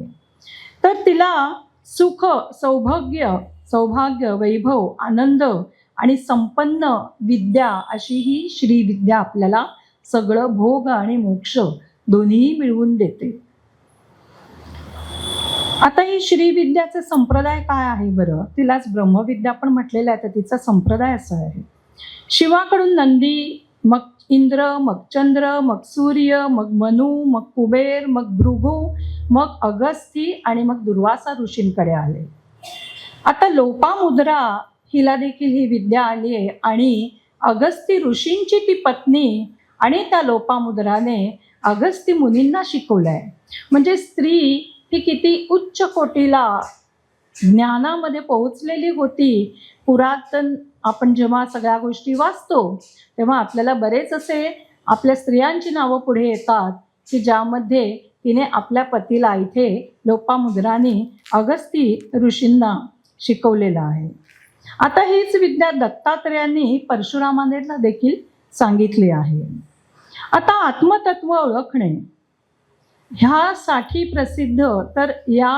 तर तिला सुख, सौभाग्य, वैभव, आनंद आणि संपन्न विद्या अशी ही श्रीविद्या आपल्याला सगळं भोग आणि मोक्ष दोन्ही मिळवून देते. आता ही श्रीविद्याचे संप्रदाय काय आहे बरं? तिलाच ब्रह्मविद्या पण म्हटलेलं आहे. तर तिचा संप्रदाय असा आहे, शिवाकडून नंदी, मग इंद्र, मग चंद्र, मग सूर्य, मग मनु, मग कुबेर, मग भृगु, मग अगस्ती आणि मग दुर्वासा ऋषींकडे आले. आता लोपामुद्रा हिला देखील ही विद्या आली आहे आणि अगस्ती ऋषींची ती पत्नी आणि त्या लोपामुद्राने अगस्ती मुनींना शिकवलंय. म्हणजे स्त्री ही किती उच्च कोटीला ज्ञानामध्ये पोहोचलेली होती. पुरातन आपण जेव्हा सगळ्या गोष्टी वाचतो तेव्हा आपल्याला बरेच असे आपल्या स्त्रियांची नावं पुढे येतात की ज्यामध्ये तिने आपल्या पतीला इथे लोपामुद्राने अगस्ती ऋषींना शिकवलेलं आहे. आता हीच विद्या दत्तात्रेयांनी परशुरामांना देखील सांगितली आहे. आता आत्मतत्व ओळखणे ह्यासाठी प्रसिद्ध, तर या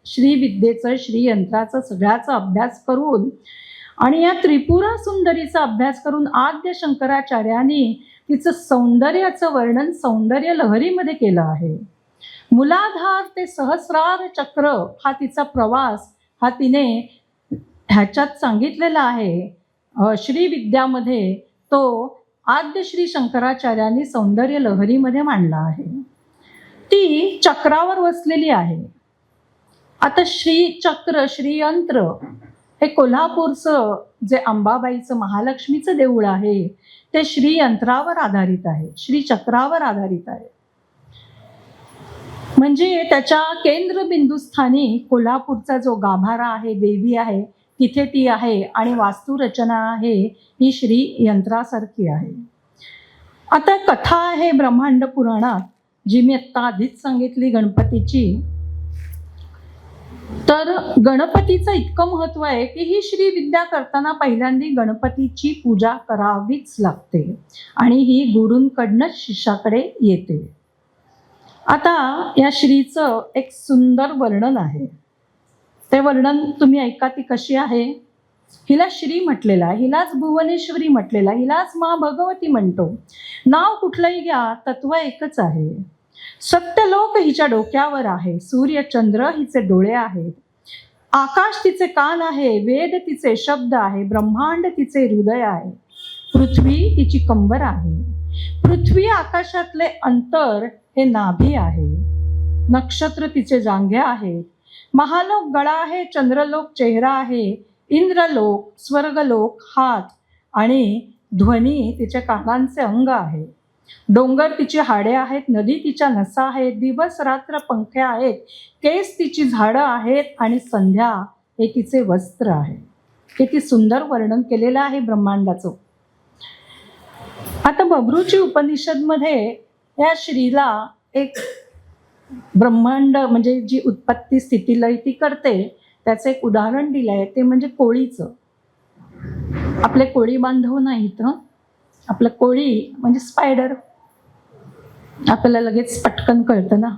श्रीविद्येचं, श्रीयंत्राचं सगळ्याचा अभ्यास करून आणि या त्रिपुरा सुंदरीचा अभ्यास करून आद्य शंकराचार्यांनी तिचं सौंदर्याचं वर्णन सौंदर्य लहरीमध्ये केलं आहे. मूलाधार ते सहस्रार चक्र हा तिचा प्रवास हा तिने ह्याच्यात सांगितलेला आहे. श्रीविद्यामध्ये तो आद्य श्री शंकराचार्यांनी सौंदर्य लहरीमध्ये मांडला आहे. ती चक्रावर वसलेली आहे. आता श्रीचक्र, श्रीयंत्र हे कोल्हापूरचं जे अंबाबाईचं महालक्ष्मीचं देऊळ आहे ते श्रीयंत्रावर आधारित आहे, श्रीचक्रावर आधारित आहे. म्हणजे त्याच्या केंद्रबिंदूस्थानी कोल्हापूरचा जो गाभारा आहे, देवी आहे, तिथे ती आहे आणि वास्तुरचना आहे ही श्री यंत्रासारखी आहे. आता कथा आहे ब्रह्मांड पुराणात, जी मी आत्ता आधीच सांगितली गणपतीची. तर गणपतीचं इतकं महत्त्व आहे की ही श्री विद्या करताना पहिल्यांदा गणपतीची पूजा करावीच लागते आणि ही गुरूंकडनं शिष्याकडे येते. आता या श्रीचं एक सुंदर वर्णन आहे, ते वर्णन तुम्ही ऐका. ती कशी आहे? हिला श्री म्हटलेलं आहे, हिलाच भुवनेश्वरी म्हटलेलं आहे, हिलाच मा भगवती म्हणतो. नाव कुठलंही घ्या, तत्व एकच आहे. सत्यलोक हिच्या डोक्यावर आहे, सूर्य चंद्र हिचे डोळे आहेत, आकाश तिचे कान आहे, वेद तिचे शब्द आहे, ब्रह्मांड तिचे हृदय आहे, पृथ्वी तिची कंबर आहे, पृथ्वी आकाशातले अंतर हे नाभी आहे, नक्षत्र तिचे जांघे आहेत, महालोक गळा आहे, चंद्रलोक चेहरा आहे, इंद्रलोक स्वर्गलोक हात आणि ध्वनी तिच्या कानांचे अंग आहे, डोंगर तिची हाडे आहेत, नदी तिच्या नसा आहेत, दिवस रात्र पंखे आहेत, केस तिची झाडं आहेत आणि संध्या हे तिचे वस्त्र आहे. किती सुंदर वर्णन केलेलं आहे ब्रह्मांडाचं. आता बभरूची उपनिषदमध्ये या श्रीला एक ब्रह्मांड म्हणजे जी उत्पत्ती स्थिती लय ती करते त्याचं एक उदाहरण दिलं आहे, ते म्हणजे कोळीचं. आपले कोळी बांधव नाहीत, आपलं कोळी म्हणजे स्पायडर, आपल्याला लगेच पटकन कळतं ना.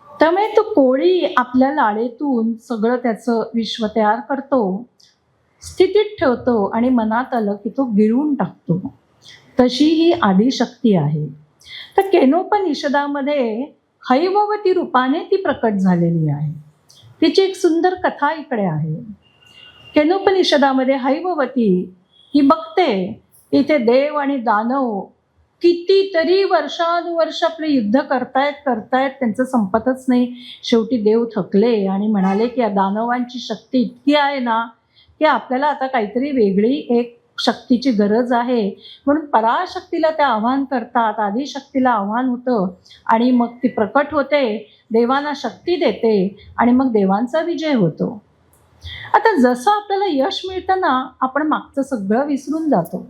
त्यामुळे तो कोळी आपल्या लाळेतून सगळं त्याचं विश्व तयार करतो, स्थितीत ठेवतो आणि मनात आलं की तो गिळून टाकतो. तशी ही आदिशक्ती आहे. तर केनोपनिषदामध्ये हैववती रूपाने ती प्रकट झालेली आहे. तिची एक सुंदर कथा इकडे आहे. केनोपनिषदामध्ये हैववती ही बघते इथे देव आणि दानव कितीतरी वर्षानुवर्ष आपले युद्ध करतायत, त्यांचं संपतच नाही. शेवटी देव थकले आणि म्हणाले की या दानवांची शक्ती इतकी आहे ना की आपल्याला आता काहीतरी वेगळी एक शक्तीची गरज आहे. म्हणून पराशक्तीला ते आव्हान करतात, आदिशक्तीला आव्हान होतं आणि मग ती प्रकट होते, देवांना शक्ती देते आणि मग देवांचा विजय होतो. आता जसं आपल्याला यश मिळतं ना, आपण मागचं सगळं विसरून जातो.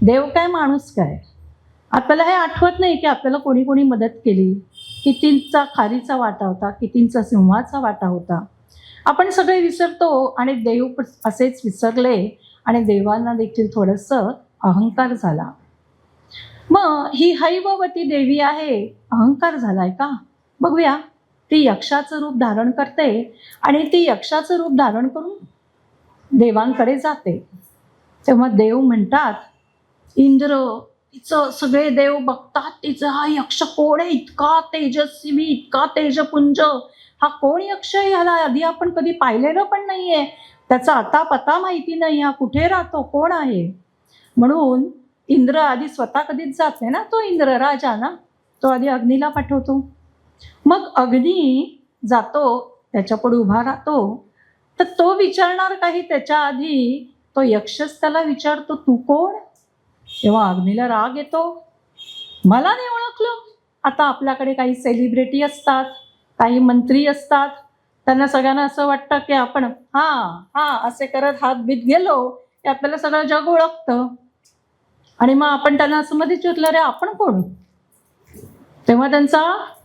देव काय माणूस काय, आपल्याला हे आठवत नाही की आपल्याला कोणी कोणी मदत केली, कितींचा खारीचा वाटा होता, कितींचा सिंहाचा वाटा होता. आपण सगळे विसरतो आणि देव असेच विसरले आणि देवांना देखील थोडंसं अहंकार झाला. मग ही हैववती देवी आहे, अहंकार झालाय का? बघूया. ती यक्षाचं रूप धारण करते आणि ती यक्षाचं रूप धारण करून देवांकडे जाते. तेव्हा देव म्हणतात, इंद्र तिचं सगळे देव बघतात, तिचं हा यक्ष कोण आहे, इतका तेजस्वी, इतका तेजपुंज, हा कोण यक्ष आहे, ह्याला आधी आपण कधी पाहिलेलं पण नाहीये, त्याचा आता पता माहिती नाही, हा कुठे राहतो, कोण आहे. म्हणून इंद्र आधी स्वतः कधीच जात नाही ना, तो इंद्र राजा ना, तो आधी अग्नीला पाठवतो. मग अग्नी जातो, त्याच्यापुढे उभा राहतो, तर तो विचारणार काही त्याच्या आधी तो यक्षच त्याला विचारतो, तू कोण? तेव्हा अग्नीला राग येतो, मला नाही ओळखलं. आता आपल्याकडे काही सेलिब्रिटी असतात, काही मंत्री असतात, त्यांना सगळ्यांना असं वाटतं की आपण असे करत हात बीत गेलो की आपल्याला सगळं जग ओळखतं आणि मग आपण त्यांना असं मध्ये विचारलं, रे आपण कोण? तेव्हा त्यांचा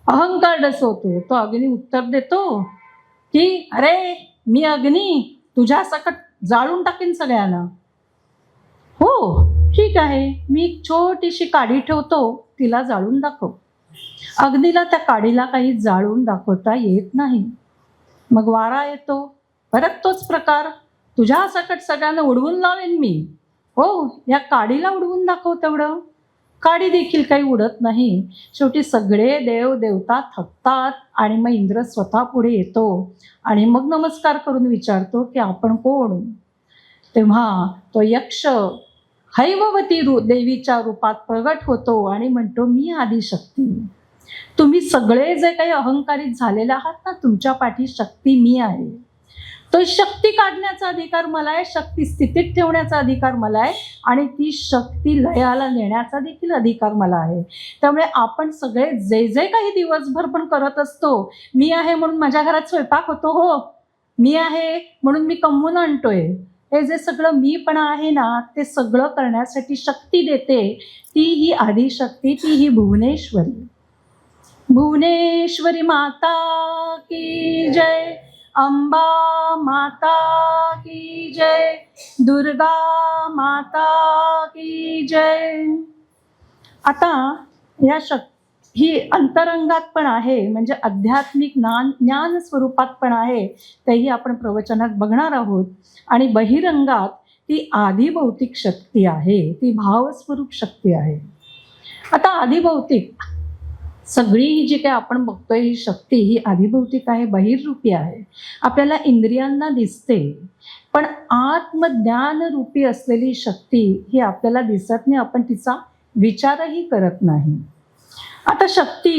अहंकार डसवतो. तो अग्नी उत्तर देतो की अरे मी अग्नी, तुझ्या सकट जाळून टाकेन सगळ्यांना. हो ठीक आहे, मी एक छोटीशी काडी ठेवतो, तिला जाळून दाखव. अग्नीला त्या काडीला काही जाळून दाखवता येत नाही. मग वारा येतो, परत तोच प्रकार, तुझ्या सकट सगळ्यांना उडवून लावेन मी. हो, या काडीला उडवून दाखव तेवढं. काडी देखील काही उडत नाही. शेवटी सगळे देव देवता थकतात आणि मग इंद्र स्वतः पुढे येतो आणि मग नमस्कार करून विचारतो की आपण कोण? तेव्हा तो यक्ष हैववती देवीच्या रूपात प्रगट होतो आणि म्हणतो, मी आदिशक्ती. तुम्ही सगळे जे काही अहंकारित झालेले आहात ना, तुमच्या पाठी शक्ती मी आहे. तो शक्ती काढण्याचा अधिकार मला आहे, शक्ती स्थितीत ठेवण्याचा अधिकार मला आहे आणि ती शक्ती लयाला नेण्याचा देखील अधिकार मला आहे. त्यामुळे आपण सगळे जे जे काही दिवसभर पण करत असतो, मी आहे म्हणून माझ्या घरात स्वयंपाक होतो, हो मी आहे म्हणून मी कमवून आणतोय, हे जे सगळं मीपणा आहे ना, ते सगळं करण्यासाठी शक्ती देते ती ही आदिशक्ती, ती ही भुवनेश्वरी. भुवनेश्वरी माता की जय, अंबा माता की जय, दुर्गा माता की जय. आता या ही अंतरंगात पण आहे, म्हणजे आध्यात्मिक ज्ञान स्वरूपात पण आहे, तेही आपण प्रवचनात बघणार आहोत. आणि बहिरंगात ती आदिभौतिक शक्ती आहे, ती भावस्वरूप शक्ती आहे. आता आदिभौतिक सगळी ही जी काही आपण बघतोय ही शक्ती ही आदिभौतिक आहे, बहिर्रूपी आहे, आपल्याला इंद्रियांना दिसते. पण आत्मज्ञान रूपी असलेली शक्ती ही आपल्याला दिसत नाही, आपण तिचा विचारही करत नाही. आता शक्ती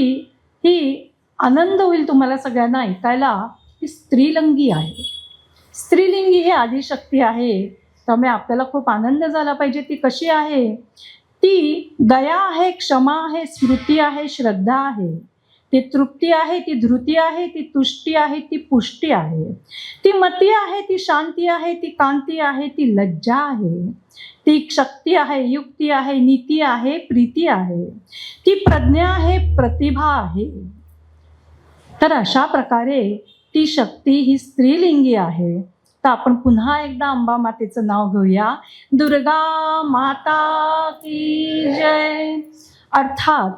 ही आनंद होईल तुम्हाला सगळ्यांना ऐकायला, ही स्त्रीलिंगी आहे. स्त्रीलिंगी ही आदिशक्ती आहे, त्यामुळे आपल्याला खूप आनंद झाला पाहिजे. ती कशी आहे? ती दया आहे, क्षमा आहे, स्मृती आहे, श्रद्धा आहे, ती तृप्ती आहे, ती धृती आहे, ती तुष्टी आहे, ती पुष्टी आहे, ती मती आहे, ती शांती आहे, ती कांती आहे, ती लज्जा आहे, ती शक्ती आहे, युक्ती आहे, नीती आहे, प्रीती आहे, ती प्रज्ञा आहे, प्रतिभा आहे. तर अशा प्रकारे ती शक्ती ही स्त्रीलिंगी आहे. तर आपण पुन्हा एकदा अंबा मातेचं नाव घेऊया. दुर्गा माता की जय. अर्थात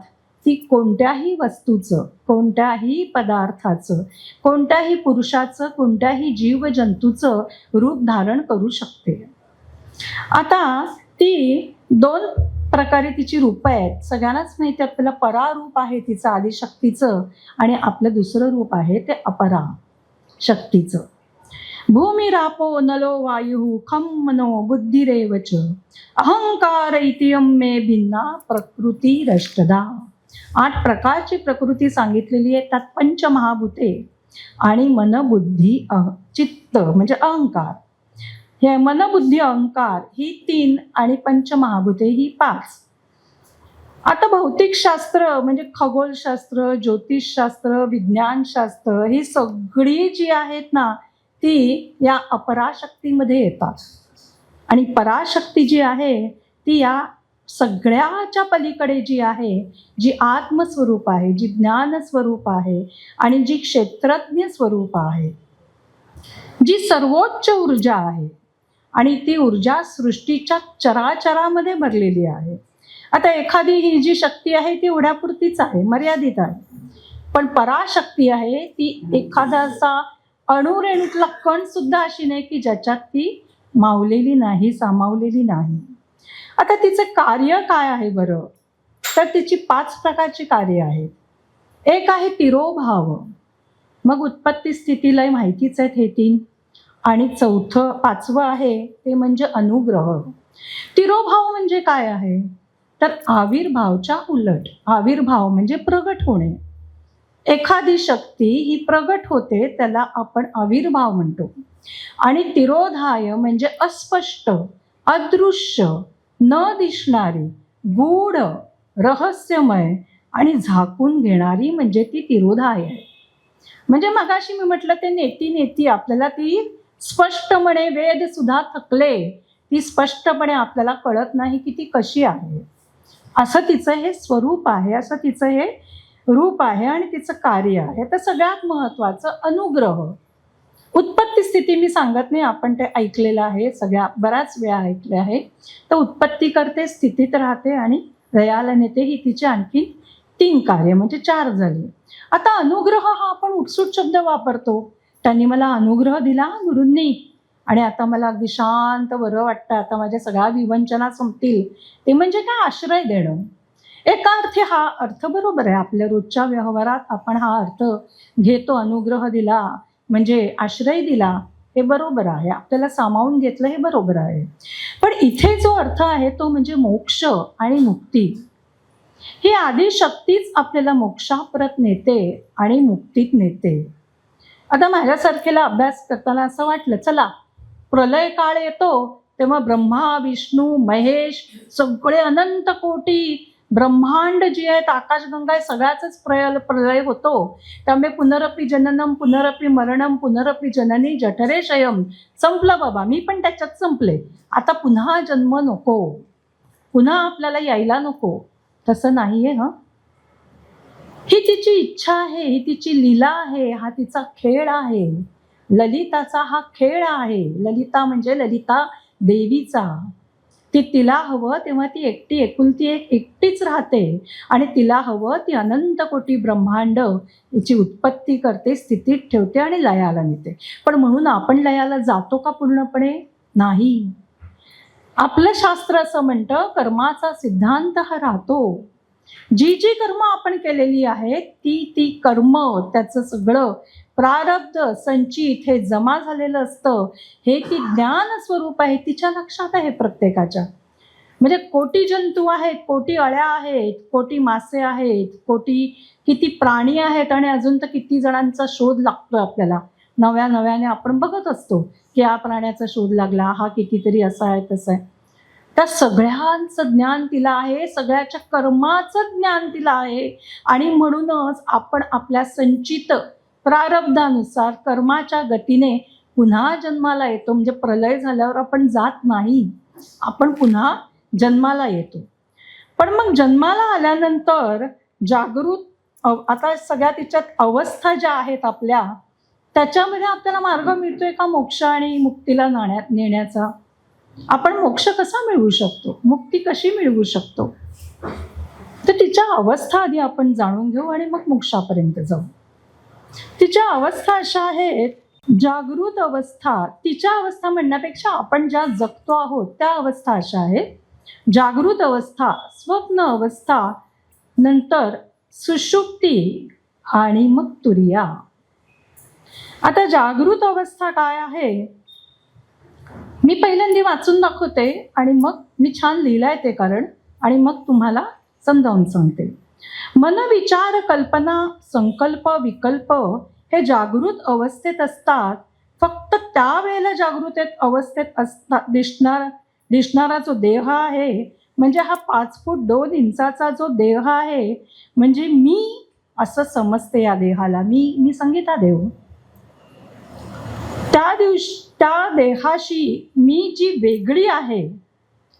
ती कोणत्याही वस्तूचं, कोणत्याही पदार्थाचं, कोणत्याही पुरुषाचं, कोणत्याही जीवजंतूचं रूप धारण करू शकते. आता ती दोन प्रकारे तिची रूपं आहेत. सगळ्यांनाच माहिती आहे आपल्याला, परारूप आहे तिचं आदिशक्तीचं आणि आपलं दुसरं रूप आहे ते अपरा शक्तीचं. भूमिरापो नलो वायु खम मनो बुद्धिरेवच अहंकार इतियम मे भिन्ना प्रकृती रष्टदा. 8 प्रकारची प्रकृती सांगितलेली आहे. त्यात पंचमहाभूते आणि मन बुद्धी चित्त म्हणजे अहंकार, हे मन बुद्धी अहंकार ही 3 आणि पंचमहाभूते ही 5. आता भौतिकशास्त्र म्हणजे खगोलशास्त्र, ज्योतिषशास्त्र, विज्ञानशास्त्र ही सगळी जी आहेत ना, ती या अपराशक्तीमध्ये येतात. आणि पराशक्ती जी आहे ती या सगळ्याच्या पलीकडे जी आहे, जी आत्मस्वरूप आहे, जी ज्ञानस्वरूप आहे आणि जी क्षेत्रज्ञ स्वरूप आहे, जी सर्वोच्च ऊर्जा आहे आणि ती ऊर्जा सृष्टीच्या चराचरामध्ये भरलेली आहे. आता एखादी ही जी शक्ती आहे ती एवढ्यापुरतीच आहे, मर्यादित आहे. पण पराशक्ती आहे ती एखादा असा अणुरेणूतला कण सुद्धा अशी नाही की ज्याच्यात ती मावलेली नाही, सामावलेली नाही. आता तिचं कार्य काय आहे बरं? तर तिची 5 प्रकारची कार्य आहेत. एक आहे तिरोभाव, मग उत्पत्ती स्थिती लय माहितीच आहेत हे 3. आणि 5वं आहे ते म्हणजे अनुग्रह. तिरोभाव म्हणजे काय आहे? तर आविर्भावच्या उलट. आविर्भाव म्हणजे प्रगट होणे. एखादी शक्ती ही प्रगट होते, त्याला आपण आविर्भाव म्हणतो. आणि तिरोधाय म्हणजे अस्पष्ट, अदृश्य, न दिसणारी, गूढ, रहस्यमय आणि झाकून घेणारी म्हणजे ती तिरोधाय आहे. म्हणजे मगाशी मी म्हटलं ते नेती आपल्याला ती स्पष्टपणे, वेद सुद्धा थकले, ती स्पष्टपणे आपल्याला कळत नाही की ती कशी आहे. असं तिचं हे स्वरूप आहे, असं तिचं हे रूप आहे आणि तिचं कार्य आहे. तर सगळ्यात महत्त्वाचं अनुग्रह. उत्पत्ती स्थिती मी सांगत नाही, आपण ते ऐकलेलं आहे, बऱ्याच वेळा ऐकले आहे. तर उत्पत्ती करते, स्थितीत राहते आणि लयाला नेते, ही तिची आणखी 3 कार्य म्हणजे 4 झाली. आता अनुग्रह हा आपण उठसूट शब्द वापरतो. त्यांनी मला अनुग्रह दिला गुरूंनी आणि आता मला अगदी शांत बरं वाटतं, आता माझ्या सगळ्या विवंचना संपतील. ते म्हणजे काय? आश्रय देणं. एका अर्थी हा अर्थ बरोबर आहे. आपल्या रोजच्या व्यवहारात आपण हा अर्थ घेतो. अनुग्रह दिला म्हणजे आश्रय दिला, हे बरोबर आहे. आपल्याला सामावून घेतलं हे बरोबर आहे. पण इथे जो अर्थ आहे तो म्हणजे मोक्ष आणि मुक्ती. ही आदिशक्तीच आपल्याला मोक्षाप्रत नेते आणि मुक्तीत नेते. आता माझ्यासारखेला अभ्यास करताना असं वाटलं, चला प्रलय काळ येतो तेव्हा ब्रह्मा विष्णू महेश सगळे अनंत कोटी ब्रह्मांड जी आहेत, आकाशगंगा आहे, सगळ्याच प्रलय होतो. त्यामुळे पुनरपि जननम पुनरपि मरणम पुनरपि जननी जठरे शयम. संपलं बाबा, मी पण त्याच्यात संपले. आता पुन्हा जन्म नको, पुन्हा आपल्याला यायला नको. तसं नाहीये. ही तिची इच्छा आहे, ही तिची लीला आहे, हा तिचा खेळ आहे. ललिताचा हा खेळ आहे. ललिता म्हणजे ललिता देवीचा. तिला हवं तेव्हा ती एकटी एकुलती एकटीच राहते आणि तिला हवं ती अनंत कोटी ब्रह्मांड याची उत्पत्ती करते, स्थितीत ठेवते आणि लयाला नेते. पण म्हणून आपण लयाला जातो का पूर्णपणे? नाही. आपलं शास्त्र असं म्हणतं, कर्माचा सिद्धांत हा राहतो. जी जी कर्म आपण केलेली आहेत ती कर्म, त्याचं सगळं प्रारब्ध संचित हे जमा झालेलं असतं. हे ती ज्ञान स्वरूप आहे, तिच्या लक्षात आहे प्रत्येकाच्या. म्हणजे कोटी जंतू आहेत, कोटी अळ्या आहेत, कोटी मासे आहेत, किती प्राणी आहेत आणि अजून तर किती जणांचा शोध लागतो आपल्याला. नव्याने आपण बघत असतो की या प्राण्याचा शोध लागला, हा कितीतरी असा आहे तसा आहे. त्या सगळ्यांचं ज्ञान तिला आहे, सगळ्याच्या कर्माचं ज्ञान तिला आहे. आणि म्हणूनच आपण आपल्या संचित प्रारब्धानुसार कर्माच्या गतीने पुन्हा जन्माला येतो. म्हणजे प्रलय झाल्यावर आपण जात नाही, आपण पुन्हा जन्माला येतो. पण मग जन्माला आल्यानंतर जागृत, आता सगळ्या तिच्यात अवस्था ज्या आहेत आपल्या, त्याच्यामध्ये आपल्याला मार्ग मिळतोय का मोक्ष आणि मुक्तीला नेण्याचा? आपण मोक्ष कसा मिळवू शकतो, मुक्ती कशी मिळवू शकतो? तर तिच्या अवस्था आधी आपण जाणून घेऊ आणि मग मोक्षापर्यंत जाऊ. तिच्या अवस्था अशा आहेत. जागृत अवस्था, तिच्या अवस्था म्हणण्यापेक्षा आपण ज्या जगतो आहोत त्या अवस्था अशा आहेत. जागृत अवस्था, स्वप्न अवस्था, नंतर सुषुप्ती आणि मग तुरिया. आता जागृत अवस्था काय आहे मी पहिल्यांदा वाचून दाखवते आणि मग मी छान लिहिलंय ते कारण, आणि मग तुम्हाला समजावून सांगते. मन विचार कल्पना संकल्प विकल्प हे जागृत अवस्थेत असतात. फक्त त्यावेळेला जागृत अवस्थेत असतात दिसणारा जो देह आहे, म्हणजे हा 5 फूट 2 इंचाचा जो देह आहे, म्हणजे मी असं समजते या देहाला. मी संगीता देव. त्या देहाशी मी जी वेगळी आहे,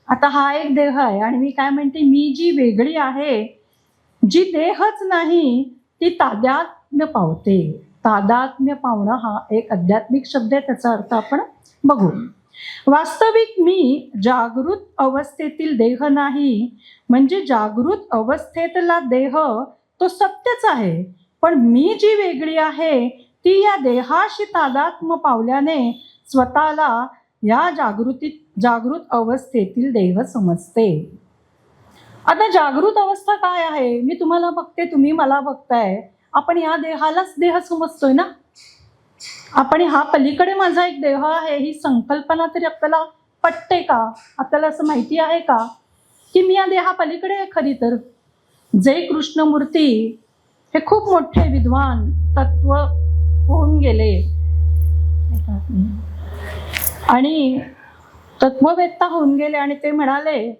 आता हा एक देह आहे आणि मी काय म्हणते, मी जी वेगळी आहे, जी देहच नाही ती तादात्म्य पावते. तादात्म्य पावणं हा एक आध्यात्मिक शब्द आहे, त्याचा अर्थ आपण बघू. वास्तविक मी जागृत अवस्थेतील देह नाही, म्हणजे जागृत अवस्थेतला देह तो सत्यच आहे, पण मी जी वेगळी आहे ती या देहाशी तादात्म्य पावल्याने स्वतःला या जागृत अवस्थेतील देह समजते. आता जागृत अवस्था काय आहे? मी तुम्हाला बघते, तुम्ही मला बघताय. आपण या देहालाच देह समजतोय ना. आपण हा पलीकडे माझा एक देह आहे ही संकल्पना तरी आपल्याला पटते का? आपल्याला असं माहिती आहे का की मी या देहा पलीकडे आहे? खरी तर जे कृष्णमूर्ती हे खूप मोठे विद्वान तत्व होऊन गेले आणि तत्ववेत्ता होऊन गेले, आणि ते म्हणाले,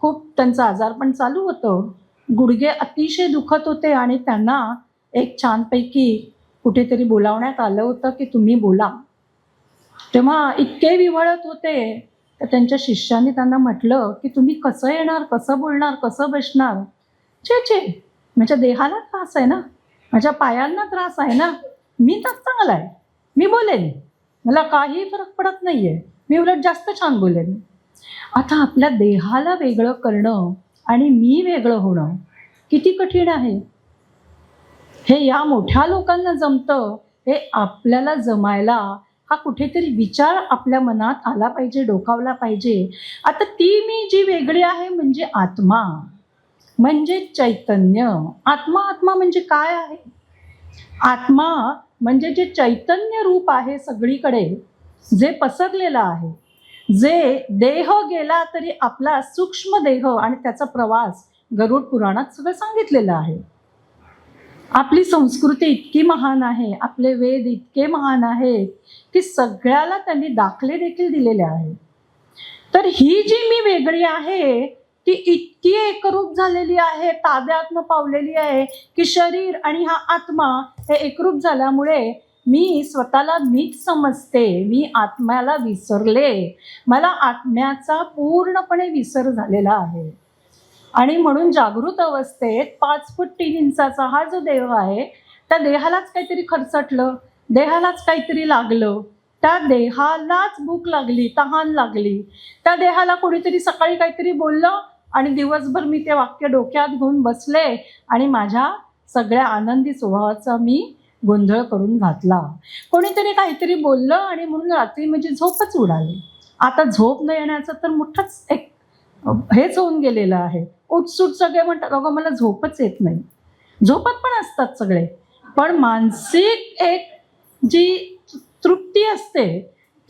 खूप त्यांचं आजारपण चालू होतं, गुडघे अतिशय दुखत होते आणि त्यांना एक छानपैकी कुठेतरी बोलावण्यात आलं होतं की तुम्ही बोला. तेव्हा इतके विव्हळत होते तर त्यांच्या शिष्याने त्यांना म्हटलं की तुम्ही कसं येणार, कसं बोलणार, कसं बसणार? छे, माझ्या देहाला त्रास आहे ना, माझ्या पायांना त्रास आहे ना, मी तर चांगला आहे, मी बोलेन, मला काही फरक पडत नाहीये, मी उलट जास्त छान बोलेन. आता आपल्या देहाला वेगळं करणं आणि मी वेगळं होणं किती कठीण आहे. हे या मोठ्या लोकांना जमतं, हे आपल्याला जमायला हा कुठेतरी विचार आपल्या मनात आला पाहिजे, डोकावला पाहिजे. आता ती मी जी वेगळी आहे म्हणजे आत्मा, म्हणजे चैतन्य. आत्मा म्हणजे काय आहे? आत्मा म्हणजे जे चैतन्य रूप आहे सगळीकडे, जे पसरलेलं आहे, जे देह गेला तरी आपला सूक्ष्म देह आणि त्याचा प्रवास गरुड पुराणात सगळं सांगितलेलं आहे. आपली संस्कृती इतकी महान आहे, आपले वेद इतके महान आहेत की सगळ्याला त्यांनी दाखले देखील दिलेले आहेत. तर ही जी मी वेगळी आहे ती इतकी एकरूप झालेली आहे, ताब्यातनं पावलेली आहे की शरीर आणि हा आत्मा हे एकरूप झाल्यामुळे मी स्वतःला मीच समजते. मी आत्म्याला विसरले, मला आत्म्याचा पूर्णपणे विसर झालेला आहे. आणि म्हणून जागृत अवस्थेत 5 फूट 3 इंचाचा हा जो देह आहे, त्या देहालाच काहीतरी खरचटलं, देहालाच काहीतरी लागलं, त्या देहालाच भूक लागली, तहान लागली, त्या देहाला कोणीतरी सकाळी काहीतरी बोललं आणि दिवसभर मी ते वाक्य डोक्यात घेऊन बसले आणि माझ्या सगळ्या आनंदी स्वभावाचा मी गोंधळ करून घातला. कोणीतरी काहीतरी बोललं आणि म्हणून रात्री माझी झोपच उडाली. आता झोप न येण्याचं तर मोठंच एक हेच होऊन गेलेलं आहे. उठसूट सगळे म्हणतात अगं मला झोपच येत नाही. झोपत पण असतात सगळे, पण मानसिक एक जी तृप्ती असते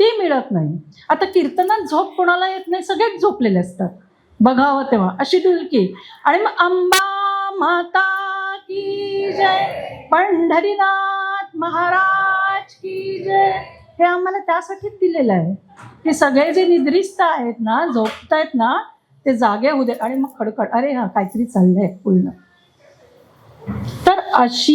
ती मिळत नाही. आता कीर्तनात झोप कोणाला येत नाही, सगळेच झोपलेले असतात बघावं तेव्हा अशी डुलकी. आणि मग अंबा माता की जय, पंढरीनाथ महाराज की जय, हे आम्हाला त्यासाठीच दिलेलं आहे की सगळे जे निद्रिस्त आहेत ना, झोपतायत ना, ते जागे होऊ दे. आणि मग खडखड अरे हा काहीतरी चाललंय पूर्ण. तर अशी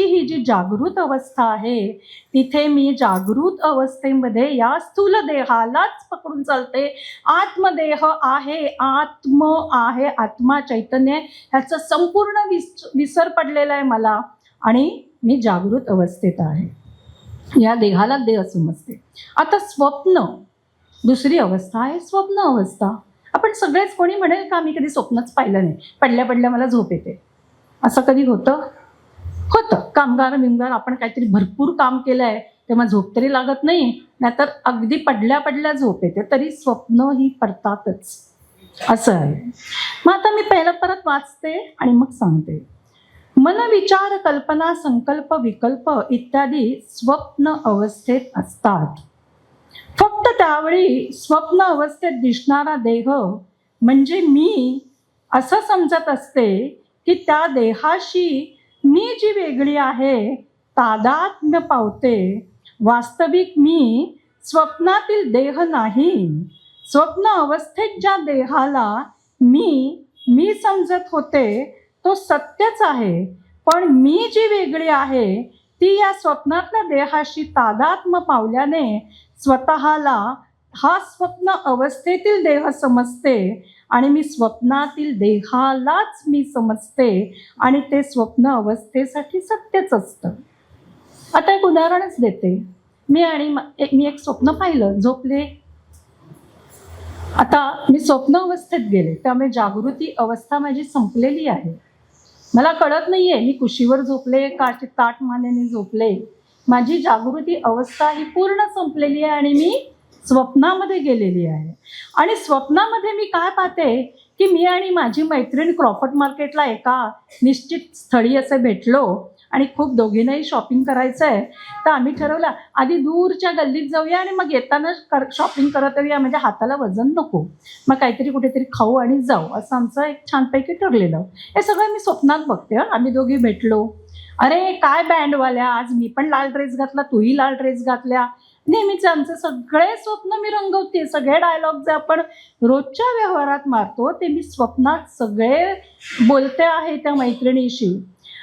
ही जी जागृत अवस्था आहे, तिथे मी जागृत अवस्थेमध्ये या स्थूल देहालाच पकडून चालते. आत्मदेह आहे, आत्म आहे, आत्मा चैतन्य, ह्याचा संपूर्ण विसर पडलेला आहे मला. आणि मी जागृत अवस्थेत आहे, या देहाला देह समजते. आता स्वप्न, दुसरी अवस्था आहे स्वप्न अवस्था. आपण सगळेच, कोणी म्हणेल का मी कधी स्वप्नच पाहिलं नाही, पडल्या पडल्या मला झोप येते, असं कधी होतं? कामगार बिमगार आपण काहीतरी भरपूर काम केलं आहे तेव्हा झोप तरी लागत नाही, नाहीतर अगदी पडल्या पडल्या झोप येते, तरी स्वप्न ही पडतातच, असं आहे. मग आता मी पहिलं परत वाचते आणि मग सांगते. मन, विचार, कल्पना, संकल्प, विकल्प इत्यादी स्वप्न अवस्थेत असतात. फक्त त्यावेळी स्वप्न अवस्थेत दिसणारा देह म्हणजे मी असं समजत असते की त्या देहाशी मी जी वेगळी आहे तादात्म्य पावते. वास्तविक मी स्वप्नातील देह नाही. स्वप्न अवस्थेत ज्या देहाला मी समजत होते तो सत्यच आहे, पण मी जी वेगळी आहे ती या स्वप्नातल्या देहाशी तादात्म्य पावल्याने स्वतःला हा स्वप्न अवस्थेतील देह समजते आणि मी स्वप्नातील देहालाच मी समजते आणि ते स्वप्न अवस्थेसाठी सत्यच असतं. आता एक उदाहरणच देते. मी एक स्वप्न पाहिलं, झोपले. आता मी स्वप्न अवस्थेत गेले, त्यामुळे जागृती अवस्था माझी संपलेली आहे. मला कळत नाहीये मी कुशीवर झोपले का ताट मानेने झोपले. माझी जागृती अवस्था ही पूर्ण संपलेली आहे आणि मी स्वप्नामध्ये गेलेली आहे. आणि स्वप्नामध्ये मी काय पाहते की मी आणि माझी मैत्रीण क्रॉफर्ड मार्केटला एका निश्चित स्थळी असे भेटलो आणि खूप दोघींनाही शॉपिंग करायचं आहे. तर आम्ही ठरवलं आधी दूरच्या गल्लीत जाऊया आणि मग येताना शॉपिंग करत येऊया, म्हणजे हाताला वजन नको, मग काहीतरी कुठेतरी खाऊ आणि जाऊ, असं आमचं एक छानपैकी ठरलेलं. हे सगळं मी स्वप्नात बघते. आम्ही दोघी भेटलो. अरे काय बँडवाल्या, आज मी पण लाल ड्रेस घातला, तूही लाल ड्रेस घातल्या. नेहमीच आमचे सगळे स्वप्न मी रंगवते. सगळे डायलॉग जे आपण रोजच्या व्यवहारात मारतो ते मी स्वप्नात सगळे बोलते आहे त्या मैत्रिणीशी.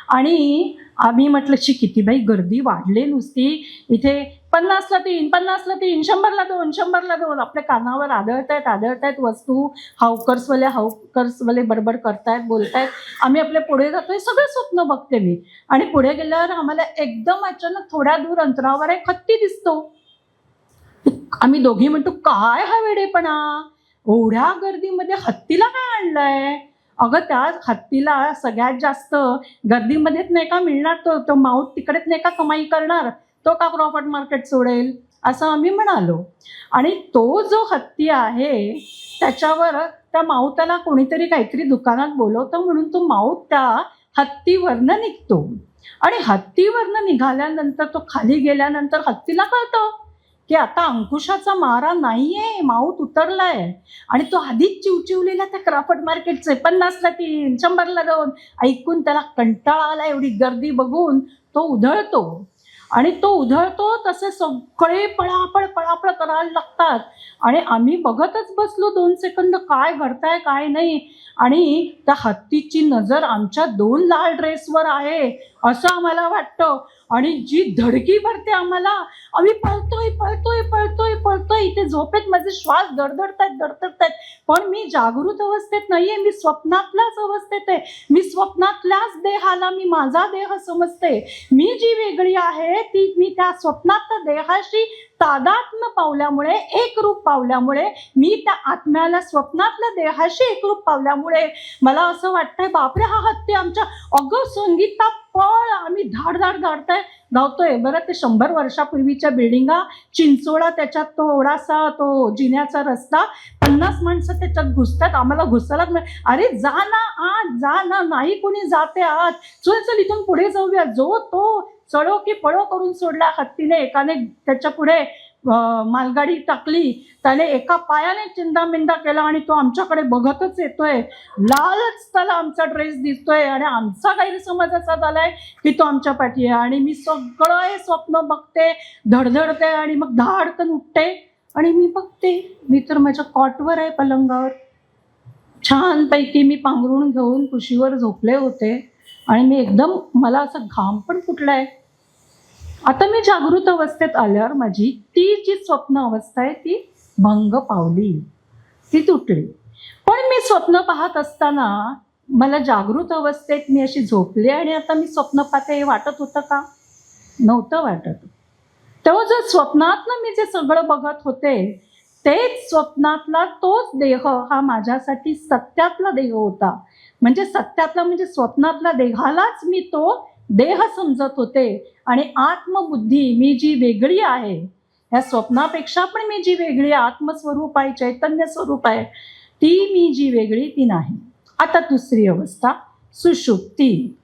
आणि आम्ही म्हटलं शी किती बाई गर्दी वाढली नुसती, इथे 50ला 3, 50ला 3, 100ला 2, 100ला 2 आपल्या कानावर आदळतायत वस्तू. हाऊकर्सवाले बडबड करतायत, बोलतायत. आम्ही आपल्या पुढे जातोय, सगळे स्वप्न बघते मी. आणि पुढे गेल्यावर आम्हाला एकदम अचानक थोड्या दूर अंतरावर एक हत्ती दिसतो. आम्ही दोघी म्हणतो काय हा वेडेपणा, एवढ्या गर्दीमध्ये हत्तीला काय आणलंय? अगं त्या हत्तीला सगळ्यात जास्त गर्दीमध्येच नाही का मिळणार, तो माऊत तिकडेच नाही का कमाई करणार, तो का क्रॉफर्ड मार्केट सोडेल, असं आम्ही म्हणालो. आणि तो जो हत्ती आहे त्याच्यावर त्या माऊताला कोणीतरी काहीतरी दुकानात बोलवतं म्हणून तो माऊत त्या हत्तीवरनं निघतो. आणि हत्तीवरनं निघाल्यानंतर तो खाली गेल्यानंतर हत्तीला कळतं की आता अंकुशाचा मारा नाहीये, माऊत उतरलाय आणि तो आधीच चिवचिवलेला त्या क्राफ्ट मार्केटचे 50ला 3, 100ला 2 ऐकून त्याला कंटाळा आला. एवढी गर्दी बघून तो उधळतो आणि तो उधळतो तसे सगळे पळापळ पळापळ करायला लागतात आणि आम्ही बघतच बसलो 2 सेकंद काय घडतंय काय नाही. आणि त्या हत्तीची नजर आमच्या 2 लाल ड्रेसवर आहे असं आम्हाला वाटतं आणि जी धडकी भरते आम्हाला. आम्ही पळतोय पळतोय पळतोय पळतोय. इथे झोपेत माझे श्वास धडधडतायत. पण मी जागृत अवस्थेत नाहीये, मी स्वप्नातल्याच अवस्थेत आहे. मी स्वप्नातल्याच देहाला मी माझा देह समजते. मी जी वेगळी आहे ती मी त्या स्वप्नातल्या देहाशी तादात्म्य पावल्यामुळे, एकरूप पावल्यामुळे, मी त्या आत्म्याला स्वप्नातल्या देहाशी एकरूप पावल्यामुळे मला असं वाटतंय बापरे हा हत्ती आमच्या. अगं संगीता पळ, आम्ही धाडतोय बरं. ते 100 वर्षापूर्वीच्या बिल्डिंगा, चिंचोळा, त्याच्यात तो एवढासा तो जिन्याचा रस्ता, 50 माणसं त्याच्यात घुसतात. आम्हाला घुसायलाच अरे जा ना आत, जा ना. नाही कोणी जाते आत. चल इथून पुढे जाऊया. जो तो चढो की पळो करून सोडला हत्तीने. एकाने त्याच्या पुढे मालगाडी टाकली, त्याने एका पायाने चिंदामिंदा केला आणि तो आमच्याकडे बघतच येतोय. लालच त्याला आमचा ड्रेस दिसतोय आणि आमचा गैरसमज असा झालाय की तो आमच्या पाठी आहे. आणि मी सगळं हे स्वप्न बघते, धडधडते आणि मग धाडकन उठते आणि मी बघते मी तर माझ्या कॉटवर आहे, पलंगावर छानपैकी मी पांघरून घेऊन कुशीवर झोपले होते आणि मी एकदम, मला असं घाम पण फुटलाय. आता मी जागृत अवस्थेत आल्यावर माझी ती जी स्वप्न अवस्था आहे ती भंग पावली, ती तुटली. पण मी स्वप्न पाहत असताना मला जागृत अवस्थेत मी अशी झोपले आणि आता मी स्वप्न पाहते हे वाटत होतं का? नव्हतं वाटत. तेव्हा जर स्वप्नातलं मी जे सगळं बघत होते तेच स्वप्नातला तोच देह हा माझ्यासाठी सत्यातला देह होता. म्हणजे सत्यातला म्हणजे स्वप्नातल्या देहालाच मी तो देह समजत होते आणि आत्मबुद्धी मी जी वेगळी आहे, ह्या स्वप्नापेक्षा पण मी जी वेगळी आत्मस्वरूप आहे, चैतन्य स्वरूप आहे, ती मी जी वेगळी ती नाही. आता दुसरी अवस्था सुषुप्ती.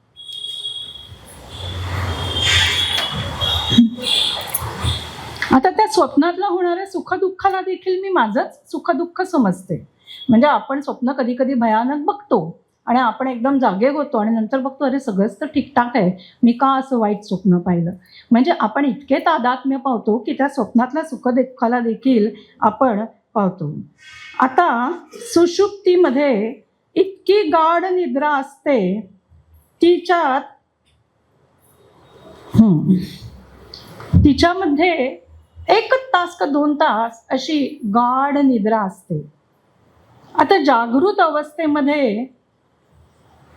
आता त्या स्वप्नातला होणाऱ्या सुखदुःखाला देखील मी माझंच सुखदुःख समजते. म्हणजे आपण स्वप्न कधी कधी भयानक बघतो आणि आपण एकदम जागे होतो आणि नंतर बघतो अरे सगळंच तर ठीकठाक आहे, मी का असं वाईट स्वप्न पाहिलं. म्हणजे आपण इतके तादात्म्य पावतो की त्या स्वप्नातल्या सुखदुःखाला देखील आपण पावतो. आता सुषुप्तीमध्ये इतकी गाढ निद्रा असते, तिच्यामध्ये 1 तास का 2 तास अशी गाढ निद्रा असते. आता जागृत अवस्थेमध्ये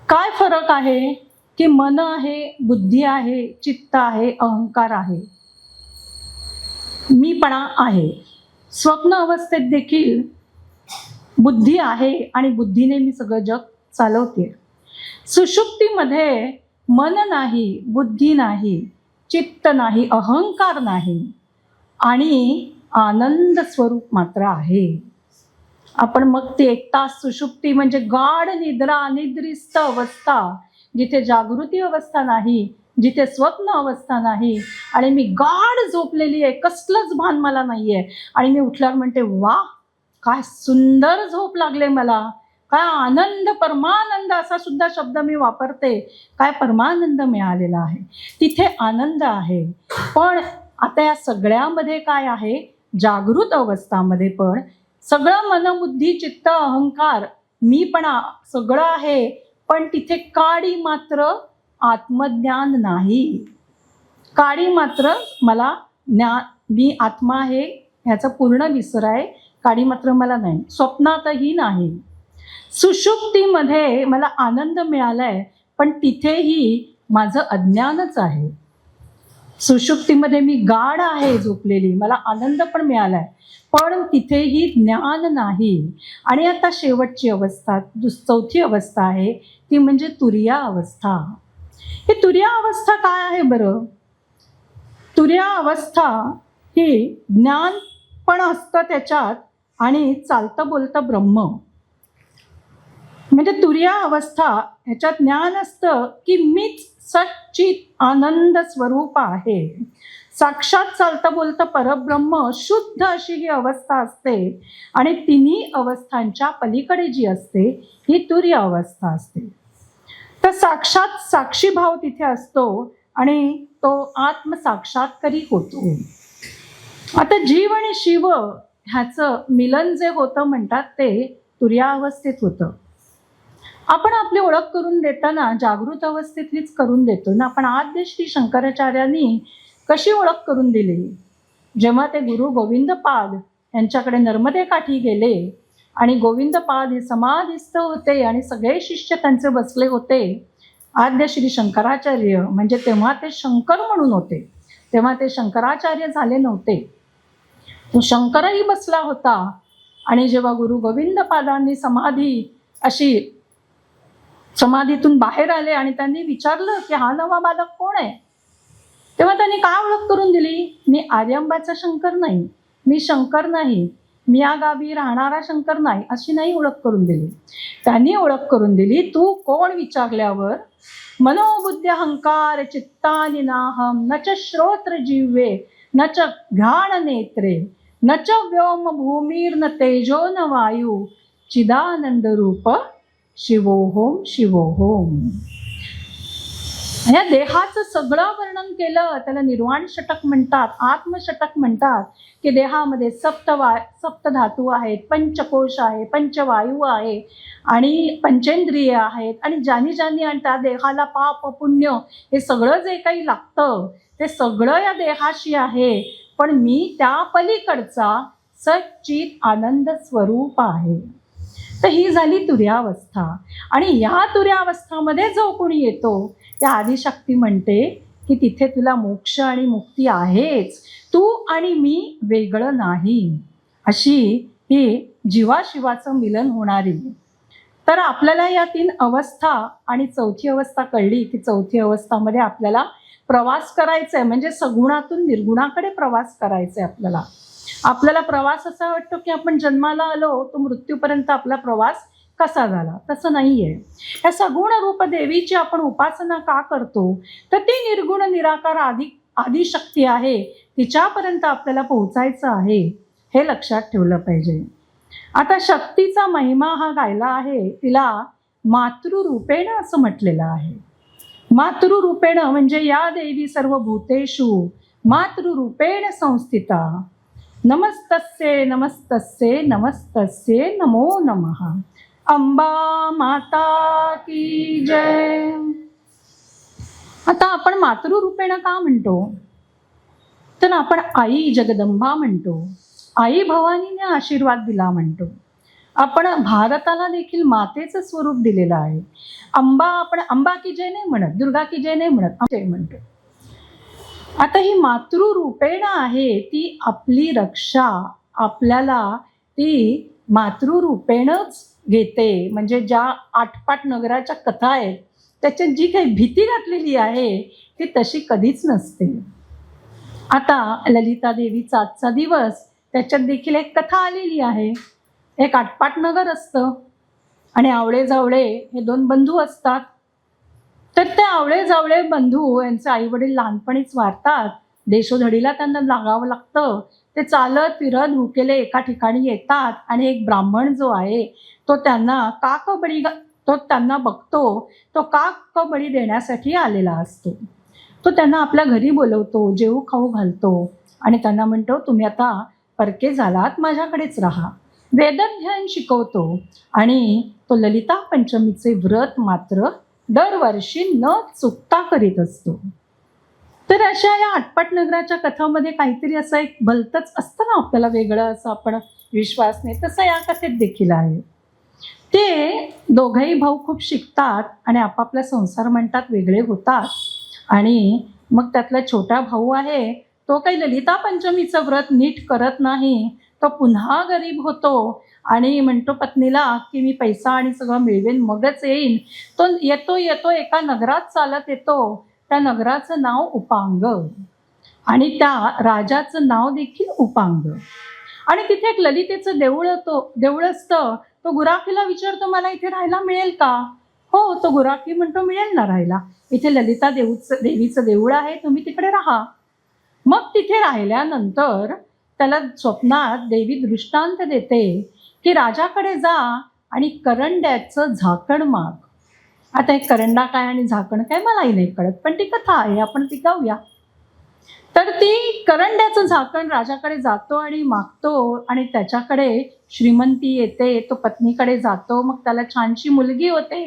काय फरक आहे की मन आहे, बुद्धी आहे, चित्त आहे, अहंकार आहे, मीपणा आहे. स्वप्न अवस्थेत देखील बुद्धी आहे आणि बुद्धीने मी सगळं जग चालवते. सुषुप्तीमध्ये मन नाही, बुद्धी नाही, चित्त नाही, अहंकार नाही आणि आनंद स्वरूप मात्र आहे. आपण मग ते 1 तास सुषुप्ती म्हणजे गाढ निद्रा, अनिद्रिस्त अवस्था, जिथे जागृती अवस्था नाही, जिथे स्वप्न अवस्था नाही आणि मी गाढ झोपलेली आहे, कसलंच भान मला नाहीये. आणि मी उठल्यावर म्हणते वा काय सुंदर झोप लागले मला, काय आनंद, परमानंद असा सुद्धा शब्द मी वापरते. काय परमानंद मिळालेला आहे, तिथे आनंद आहे. पण आता या सगळ्यामध्ये काय आहे, जागृत अवस्थामध्ये पण सगळं मनबुद्धी चित्त अहंकार मीपणा सगळं आहे, पण तिथे काडी मात्र आत्मज्ञान नाही. काडी मात्र मला मी आत्मा आहे ह्याचा पूर्ण विसर आहे, काडी मात्र मला नाही. स्वप्नातही नाही. सुषुप्तीमध्ये मला आनंद मिळालाय, पण तिथेही माझं अज्ञानच आहे. सुषुप्तीमध्ये मी गाढ आहे झोपलेली, मला आनंद पण मिळालाय, पण तिथेही ज्ञान नाही. आणि आता शेवटची अवस्था, 4थी अवस्था आहे, ती म्हणजे तुरिया अवस्था. ही तुरिया अवस्था काय आहे बरं? तुरिया अवस्था ही ज्ञान पण असतं त्याच्यात आणि चालतं बोलतं ब्रह्म. म्हणजे तुरिया अवस्था ह्याच्यात ज्ञान असतं की मीच सच्चित आनंद स्वरूप आहे. साक्षात चालता बोलता परब्रह्म शुद्ध अशी ही अवस्था असते आणि तिन्ही अवस्थांच्या पलीकडे जी असते ही तुर्य अवस्था असते. तर साक्षात साक्षीभाव तिथे असतो आणि तो आत्मसाक्षात्कारी होतो. आता जीव आणि शिव ह्याचं मिलन जे होतं म्हणतात ते तुर्यावस्थेत होतं. आपण आपली ओळख करून देताना जागृत अवस्थेतलीच करून देतो ना. आपण आद्य श्री शंकराचार्यांनी कशी ओळख करून दिली? जेव्हा ते गुरु गोविंदपाद यांच्याकडे नर्मदेकाठी गेले आणि गोविंदपाद हे समाधिस्थ होते आणि सगळे शिष्य त्यांचे बसले होते. आद्य श्री शंकराचार्य म्हणजे तेव्हा ते शंकर म्हणून होते, तेव्हा ते शंकराचार्य झाले नव्हते. तो शंकरही बसला होता आणि जेव्हा गुरु गोविंदपादांनी समाधीतून बाहेर आले आणि त्यांनी विचारलं की हा नवा बालक कोण आहे, तेव्हा त्यांनी काय ओळख करून दिली? मी आर्यंबाचा शंकर नाही, मी शंकर नाही, मी या गावी राहणारा शंकर नाही, अशी नाही ओळख करून दिली. त्यांनी ओळख करून दिली, तू कोण विचारल्यावर मनोबुद्धी अहंकार चित्तानि नाहम न च श्रोत्र जिव्हे न च घ्राण नेत्रे न च व्योम भूमीर्न तेजो न वायू चिदानंद रूप शिवोहोम शिवोहोम. या देहाचं सगळं वर्णन केलं. त्याला निर्वाण षटक म्हणतात, आत्मषटक म्हणतात की देहामध्ये सप्त धातू आहेत, पंचकोश आहे, पंचवायू आहे आणि पंचेंद्रिय आहेत आणि ज्यांनी आणि त्या देहाला पाप पुण्य हे सगळं जे काही लागतं ते सगळं या देहाशी आहे. पण मी त्या पलीकडचा सच्चित आनंद स्वरूप आहे. तर ही झाली तुर्यावस्था. आणि या तुर्यावस्थामध्ये जो कोणी येतो त्या आदिशक्ती म्हणते की तिथे तुला मोक्ष आणि मुक्ती आहेच, तू आणि मी वेगळं नाही, अशी ही जीवाशिवाचं मिलन होणारी. तर आपल्याला या 3 अवस्था आणि चौथी अवस्था कळली की चौथी अवस्थामध्ये आपल्याला प्रवास करायचा आहे, म्हणजे सगुणातून निर्गुणाकडे प्रवास करायचा आहे. आपल्याला प्रवास असा वाटतो की आपण जन्माला आलो तो मृत्यूपर्यंत आपला प्रवास कसा झाला, तसं नाही आहे. या सगुण रूप देवीची आपण उपासना का करतो? तर ती निर्गुण निराकार आदिशक्ती आहे, तिच्यापर्यंत आपल्याला पोहोचायचं आहे, हे लक्षात ठेवलं पाहिजे. आता शक्तीचा महिमा हा गायला आहे, तिला मातृरूपेण असं म्हटलेलं आहे. मातृरूपेण म्हणजे या देवी सर्व भूतेषु मातृरूपेण संस्थिता. नमस्तस्ये नमस्तस्ये नमस्तस्ये नमो नमः. अंबा माता की जय. आता आपण मातृरूपेण का म्हणतो? तर आपण आई जगदंबा म्हणतो, आई भवानीने आशीर्वाद दिला म्हणतो. आपण भारताला देखील मातेचं स्वरूप दिलेलं आहे. आपण अंबा की जय नाही म्हणत, दुर्गा की जय नाही म्हणत, जय म्हणतो. आता ही मातृरूपेण आहे, ती आपली रक्षा आपल्याला ती मातृरूपेणच घेते. म्हणजे ज्या आटपाट नगराच्या कथा आहेत त्याच्यात जी काही भीती घातलेली आहे ती तशी कधीच नसते. आता ललिता देवीचा आजचा दिवस, त्याच्यात देखील एक कथा आलेली आहे. एक आटपाट नगर असतं आणि आवळे जावळे हे 2 बंधू असतात. तर ते आवळे जावळे बंधू यांचे आईवडील लहानपणीच वारतात, देशोधडीला त्यांना लागावं लागतं. ते चालत फिरत भुकेले एका ठिकाणी येतात आणि एक ब्राह्मण जो आहे तो त्यांना बघतो. तो काक बळी देण्यासाठी आलेला असतो. तो त्यांना आपल्या घरी बोलवतो, जेवू खाऊ घालतो आणि त्यांना म्हणतो तुम्ही आता परके झालात, माझ्याकडेच राहा. वेदध्यान शिकवतो आणि तो ललिता पंचमीचे व्रत मात्र दरवर्षी न चुकता करीत असतो. तर अशा या आटपाट नगराच्या कथामध्ये काहीतरी असं एक भलतंच असतं ना आपल्याला वेगळं, असं आपण विश्वास नाही, तसं या कथेत देखील आहे. ते दोघंही भाऊ खूप शिकतात आणि आपापला संसार म्हणतात वेगळे होतात. आणि मग त्यातला छोटा भाऊ आहे तो काही ललिता पंचमीचं व्रत नीट करत नाही. तो पुन्हा गरीब होतो आणि म्हणतो पत्नीला की मी पैसा आणि सगळं मिळवेन मगच येईन. तो येतो एका नगरात चालत येतो. त्या नगराचं नाव उपांग आणि त्या राजाचं नाव देखील उपांग. आणि तिथे एक ललितेचं देऊळ असतं. तो गुराखीला विचारतो मला इथे राहायला मिळेल का? हो, तो गुराखी म्हणतो मिळेल ना राहायला, इथे ललिता देवीचं देऊळ आहे, तुम्ही तिकडे राहा. मग तिथे राहिल्यानंतर त्याला स्वप्नात देवी दृष्टांत देते की राजाकडे जा आणि करंड्याचं झाकण माग. आता एक करंडा काय आणि झाकण काय मलाही नाही कळत, पण ती कथा आहे, आपण ती गाऊया. तर ती करंड्याचं झाकण राजाकडे जातो आणि मागतो आणि त्याच्याकडे श्रीमंती येते, तो पत्नीकडे जातो, मग त्याला छानशी मुलगी होते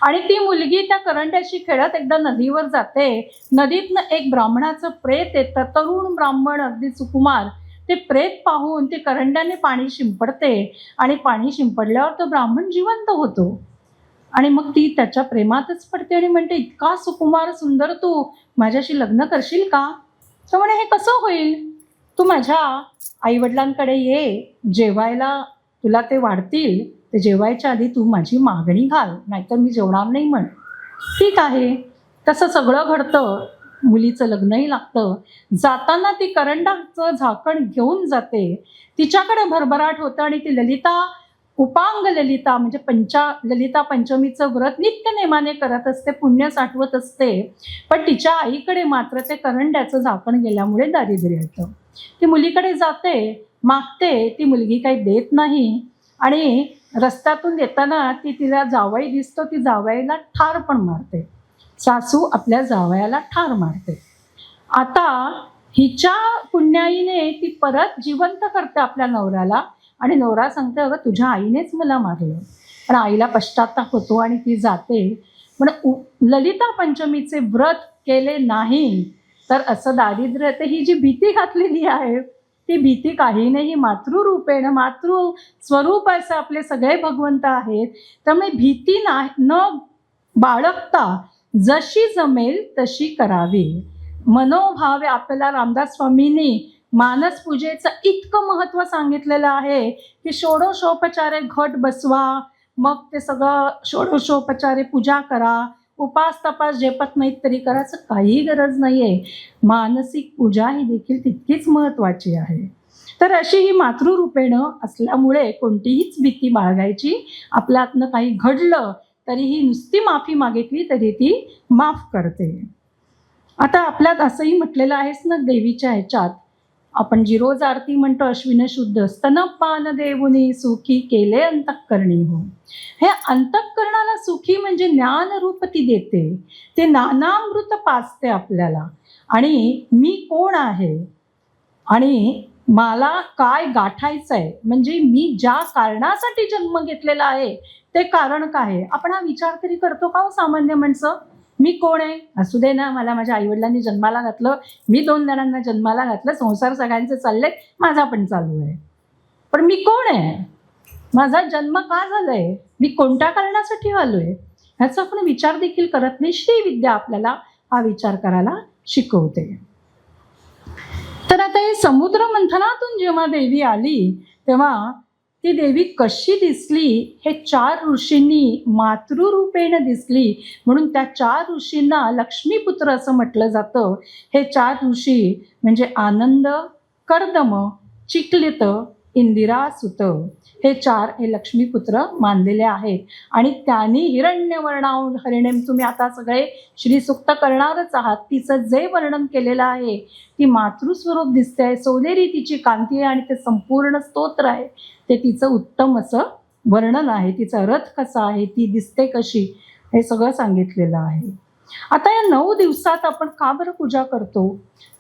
आणि ती मुलगी त्या करंड्याशी खेळत एकदा नदीवर जाते. नदीतनं एक ब्राह्मणाचं प्रेत येतं, तरुण ब्राह्मण अगदी सुकुमार. ते प्रेत पाहून ते करंड्याने पाणी शिंपडते आणि पाणी शिंपडल्यावर तो ब्राह्मण जिवंत होतो आणि मग ती त्याच्या प्रेमातच पडते आणि म्हणते, इतका सुकुमार सुंदर तू, माझ्याशी लग्न करशील का? तो म्हणे, हे कसं होईल? तू माझ्या आईवडिलांकडे ये, जेवायला तुला ते वाढतील, ते जेवायच्या आधी तू माझी मागणी घाल, नाहीतर मी जेवणार नाही म्हण. ठीक आहे. तसं सगळं घडतं. मुलीचं लग्नही लागतं. जाताना ती करंडाचं झाकण घेऊन जाते. तिच्याकडे भरभराट होतं आणि ती ललिता, उपांग ललिता म्हणजे ललिता पंचमीचं व्रत नित्यनेमाने करत असते, पुण्य साठवत असते. पण तिच्या आईकडे मात्र ते करंड्याचं झाकण गेल्यामुळे दारिद्र्य येतं. ती मुलीकडे जाते, मागते, ती मुलगी काही देत नाही आणि रस्त्यातून येताना तिला जावई दिसतो, ती जावयाला ठार पण मारते. सासू आपल्या जावयाला ठार मारते. आता हिच्या पुण्याईने ती परत जिवंत करते आपल्या नवऱ्याला आणि नवरा सांगते, अगं तुझ्या आईनेच मला मारलं. पण आईला पश्चाताप होतो आणि ती जाते. पण ललिता पंचमीचे व्रत केले नाही तर असं दारिद्र्य येते. ही जी भीती घातलेली आहे ती भीती काही नाही, मातृरूपेण, मातृ स्वरूप असं आपले सगळे भगवंत आहेत. त्यामुळे भीती न बाळगता जशी जमेल तशी करावी. मनोभावे आपल्याला रामदास स्वामींनी मानस पूजेचं इतकं महत्त्व सांगितलेलं आहे की षोडशोपचारे घट बसवा, मग ते सगळं षोडशोपचारे पूजा करा, उपास तपास झेपत नाहीत तरी करायचं काही गरज नाही आहे. मानसिक पूजा ही देखील तितकीच महत्त्वाची आहे. तर अशी ही मातृरूपेणं असल्यामुळे कोणतीहीच भीती बाळगायची. आपल्यातनं काही घडलं तरीही नुसती माफी मागितली तरी ती माफ करते. आता आपल्यात असंही म्हटलेलं आहेच ना देवीच्या ह्याच्यात, आपण जी रोज आरती म्हणतो, अश्विन शुद्ध स्तनपान देवुनी सुखी केले अंतःकरणी हो. हे अंतःकरणाला सुखी म्हणजे ज्ञानरूप ती देते, ते नानामृत पाजते आपल्याला. आणि मी कोण आहे आणि मला काय गाठायचं आहे, म्हणजे मी ज्या कारणासाठी जन्म घेतलेला आहे ते कारण काय आहे, आपण हा विचार तरी करतो का हो सामान्य माणसं? मी कोण आहे? असू दे ना, मला माझ्या आईवडिलांनी जन्माला घातलं, मी 2 जणांना जन्माला घातलं, संसार सगळ्यांचे चालले, माझा पण चालू आहे. पण मी कोण आहे? माझा जन्म का झाला आहे? मी कोणत्या कारणासाठी आलो आहे? ह्याचा आपण विचार देखील करत नाही. श्रीविद्या आपल्याला हा विचार करायला शिकवते. तर आता हे समुद्र मंथनातून जेव्हा देवी आली तेव्हा ती देवी कशी दिसली, हे 4 ऋषींनी मातृरूपेण दिसली म्हणून त्या 4 ऋषींना लक्ष्मीपुत्र असं म्हटलं जातं. हे 4 ऋषी म्हणजे आनंद, कर्दम, चिक्लित, इंदिरासुत, हे 4 हे लक्ष्मीपुत्र मानलेले आहेत. आणि त्यांनी हिरण्यवर्णाव हरिणेम, तुम्ही आता सगळे श्रीसुक्त करणारच आहात, तिचं जे वर्णन केलेलं आहे ती मातृस्वरूप दिसते आहे. सोनेरी तिची कांती आहे आणि ते संपूर्ण स्तोत्र आहे, ते तिचं उत्तम असं वर्णन आहे. तिचा रथ कसा आहे, ती दिसते कशी, हे सगळं सांगितलेलं आहे. आता या 9 दिवसात आपण का बरं पूजा करतो?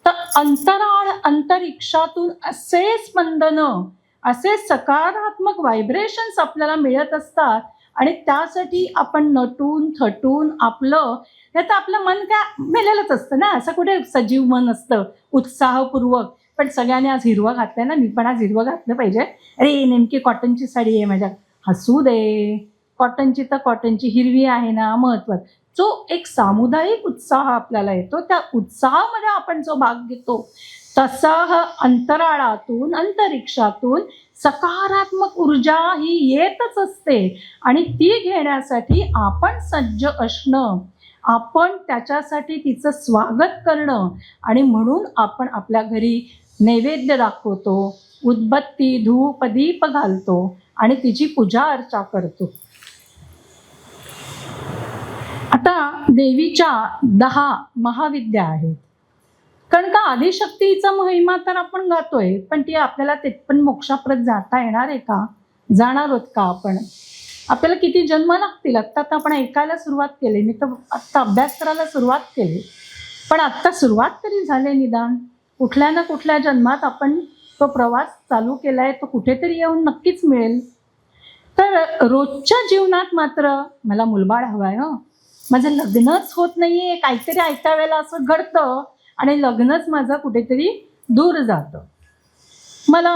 तर अंतराळ अंतरिक्षातून असे स्पंदन, असे सकारात्मक व्हायब्रेशन्स आपल्याला मिळत असतात आणि त्यासाठी आपण नटून थटून आपलं मन काय मेलेलंच असतं ना, असं कुठे सजीव मन असतं उत्साहपूर्वक. पण सगळ्यांनी आज हिरवं घातलं ना, मी पण आज हिरवं घातलं पाहिजे. अरे नेमकी कॉटनची साडी आहे माझ्यात, हसू दे, कॉटनची तर कॉटनची, हिरवी आहे ना, महत्त्वाचं. जो एक सामुदायिक उत्साह आपल्याला येतो, त्या उत्साहामध्ये आपण जो भाग घेतो, तसा अंतराळातून अंतरिक्षातून सकारात्मक ऊर्जा ही येतच असते आणि ती घेण्यासाठी आपण सज्ज असणं, आपण त्याच्यासाठी तिचं स्वागत करणं. आणि म्हणून आपण आपल्या घरी नैवेद्य दाखवतो, उदबत्ती धूप दीप घालतो आणि तिची पूजा अर्चा करतो. आता देवीच्या 10 महाविद्या आहेत. कारण का आदिशक्तीचा महिमा तर आपण गातोय, पण ती आपल्याला पण मोक्षाप्रत जाता येणार आहे का? जाणार आहोत का आपण? आपल्याला किती जन्म लागतील? आत्ता तर आपण ऐकायला सुरुवात केली, मी तर आत्ता अभ्यास करायला सुरुवात केली, पण आत्ता सुरुवात तरी झाली निदान. कुठल्या ना कुठल्या जन्मात आपण तो प्रवास चालू केलाय, तो कुठेतरी येऊन नक्कीच मिळेल. तर रोजच्या जीवनात मात्र मला मुलबाळ हवाय. माझं लग्नच होत नाहीये, काहीतरी ऐकता वेळेला असं घडतं आणि लग्नच माझं कुठेतरी दूर जातं. मला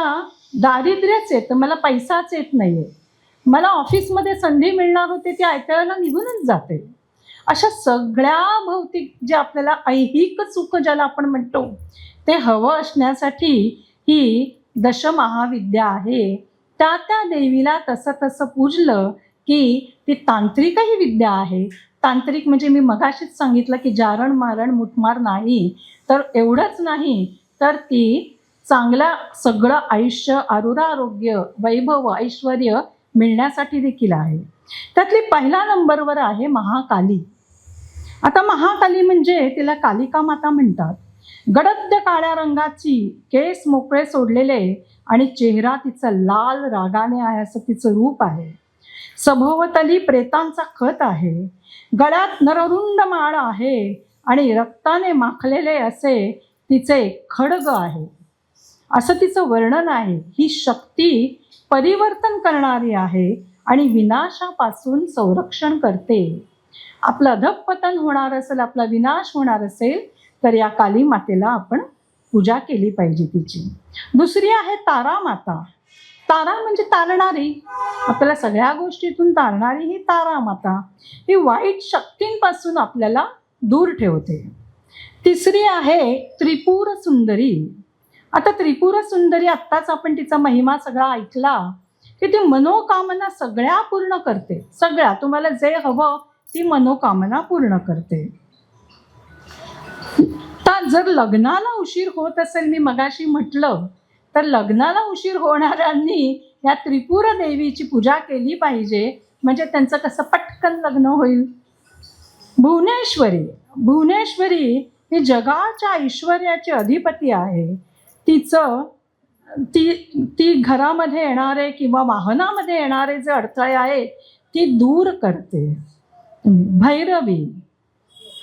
दारिद्र्यच येतं, मला पैसाच येत नाहीये, मला ऑफिसमध्ये संधी मिळणार होती ती ऐकता वेळेला निघूनच जाते. अशा सगळ्या भौतिक जे आपल्याला ऐहिक सुख ज्याला आपण म्हणतो ते हवं असण्यासाठी ही दशमहाविद्या आहे. त्या त्या देवीला तसं तसं पूजलं की ती तांत्रिकही विद्या आहे. तांत्रिक म्हणजे मी मगाशीच सांगितलं की जारण मारण मुठमार नाही, तर एवढंच नाही तर ती चांगलं सगळं आयुष्य, आरोग्य, वैभव, ऐश्वर मिळण्यासाठी देखील आहे. त्यातली पहिल्या नंबरवर आहे महाकाली. आता महाकाली म्हणजे तिला कालिका माता म्हणतात. गडद काळ्या रंगाची, केस मोकळे सोडलेले आणि चेहरा तिचा लाल रागाने आहे असं तिचं रूप आहे. सभोवताली प्रेतांचा खत आहे. गळ्यात नररुंड माळ आहे आणि रक्ताने माखलेले असे तिचे खड्ग आहे असं तिचं वर्णन आहे. ही शक्ती परिवर्तन करणारी आहे आणि विनाशापासून संरक्षण करते. आपलं अधःपतन होणार असेल, आपला विनाश होणार असेल तर या काली मातेला आपण पूजा केली पाहिजे तिची. दुसरी आहे तारा माता. तारा म्हणजे तारणारी, आपल्याला सगळ्या गोष्टीतून तारणारी ही तारा माता. ही वाईट शक्तींपासून आपल्याला दूर ठेवते. तिसरी आहे त्रिपुर सुंदरी. आता त्रिपुर सुंदरी आत्ताच आपण तिचा महिमा सगळा ऐकला की ती मनोकामना सगळ्या पूर्ण करते. सगळ्या तुम्हाला जे हवं ती मनोकामना पूर्ण करते. तर जर लग्नाला उशीर होत असेल, मी मगाशी म्हटलं, तर लग्नाला उशीर होणाऱ्यांनी या त्रिपुर देवीची पूजा केली पाहिजे, म्हणजे त्यांचं कसं पटकन लग्न होईल. भुवनेश्वरी. भुवनेश्वरी ही जगाच्या ऐश्वर्याची अधिपती आहे. ती घरामध्ये येणारे किंवा वाहनामध्ये येणारे जे अडथळे आहेत ती दूर करते. भैरवी.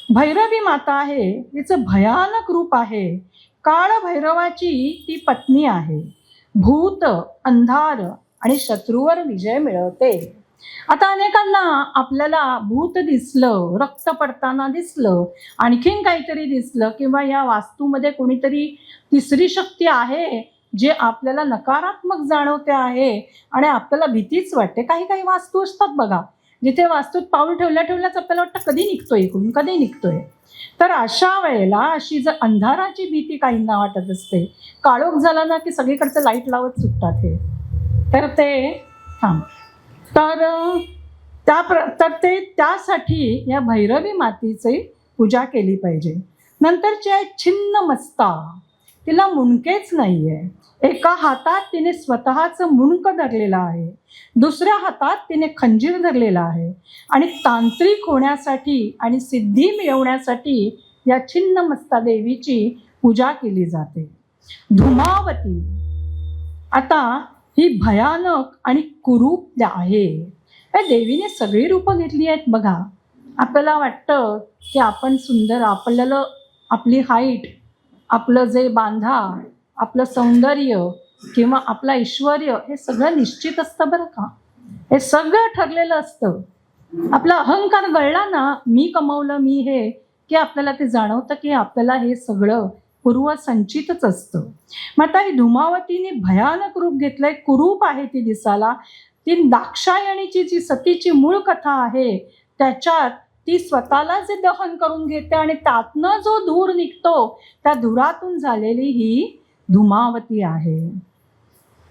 भैरवी माता आहे, तिचं भयानक रूप आहे. काळ भैरवाची ती पत्नी आहे. भूत, अंधार आणि शत्रूवर विजय मिळवते. आता अनेकांना आपल्याला भूत दिसलं, रक्त पडताना दिसलं, आणखीन काहीतरी दिसलं, किंवा या वास्तूमध्ये कोणीतरी तिसरी शक्ती आहे जे आपल्याला नकारात्मक जाणवते आहे आणि आपल्याला भीतीच वाटते. काही काही वास्तू असतात बघा, जिथे वास्तूत पाऊल ठेवल्याच आपल्याला वाटतं कधी निघतोय इकडून, कधी निघतोय. तर अशा वेळेला अशी जर अंधाराची भीती काहींना वाटत असते, काळोख झाला ना की सगळीकडचं लाईट लावत सुटतात हे, तर ते त्यासाठी या भैरवी मातेची पूजा केली पाहिजे. नंतरची आहे छिन्नमस्ता. तिला मुंडकेच नाही आहे. एका हातात तिने स्वतःचं मुंडक धरलेलं आहे, दुसऱ्या हातात तिने खंजीर धरलेला आहे आणि तांत्रिक होण्यासाठी आणि सिद्धी मिळवण्यासाठी या छिन्नमस्ता देवीची पूजा केली जाते. धुमावती. आता ही भयानक आणि कुरूप आहे. या देवीने सगळी रूपं घेतली आहेत बघा. आपल्याला वाटतं की आपण सुंदर, आपल्याला आपली हाईट, आपलं जे बांधा, आपलं सौंदर्य किंवा आपलं ऐश्वर्य हे सगळं निश्चित असतं बरं का. हे सगळं ठरलेलं असतं. आपला अहंकार गळला ना, मी कमवलं, मी हे, की आपल्याला ते जाणवतं की आपल्याला हे सगळं पूर्वसंचितच असतं. मग आता ही धुमावतीने भयानक रूप घेतलंय, कुरूप आहे ती दिसायला. ती दाक्षायणीची जी सतीची मूळ कथा आहे त्याच्यात ती स्वतःला जे दहन करून घेते आणि त्यातनं जो धूर निघतो त्या धुरातून झालेली ही धुमावती आहे.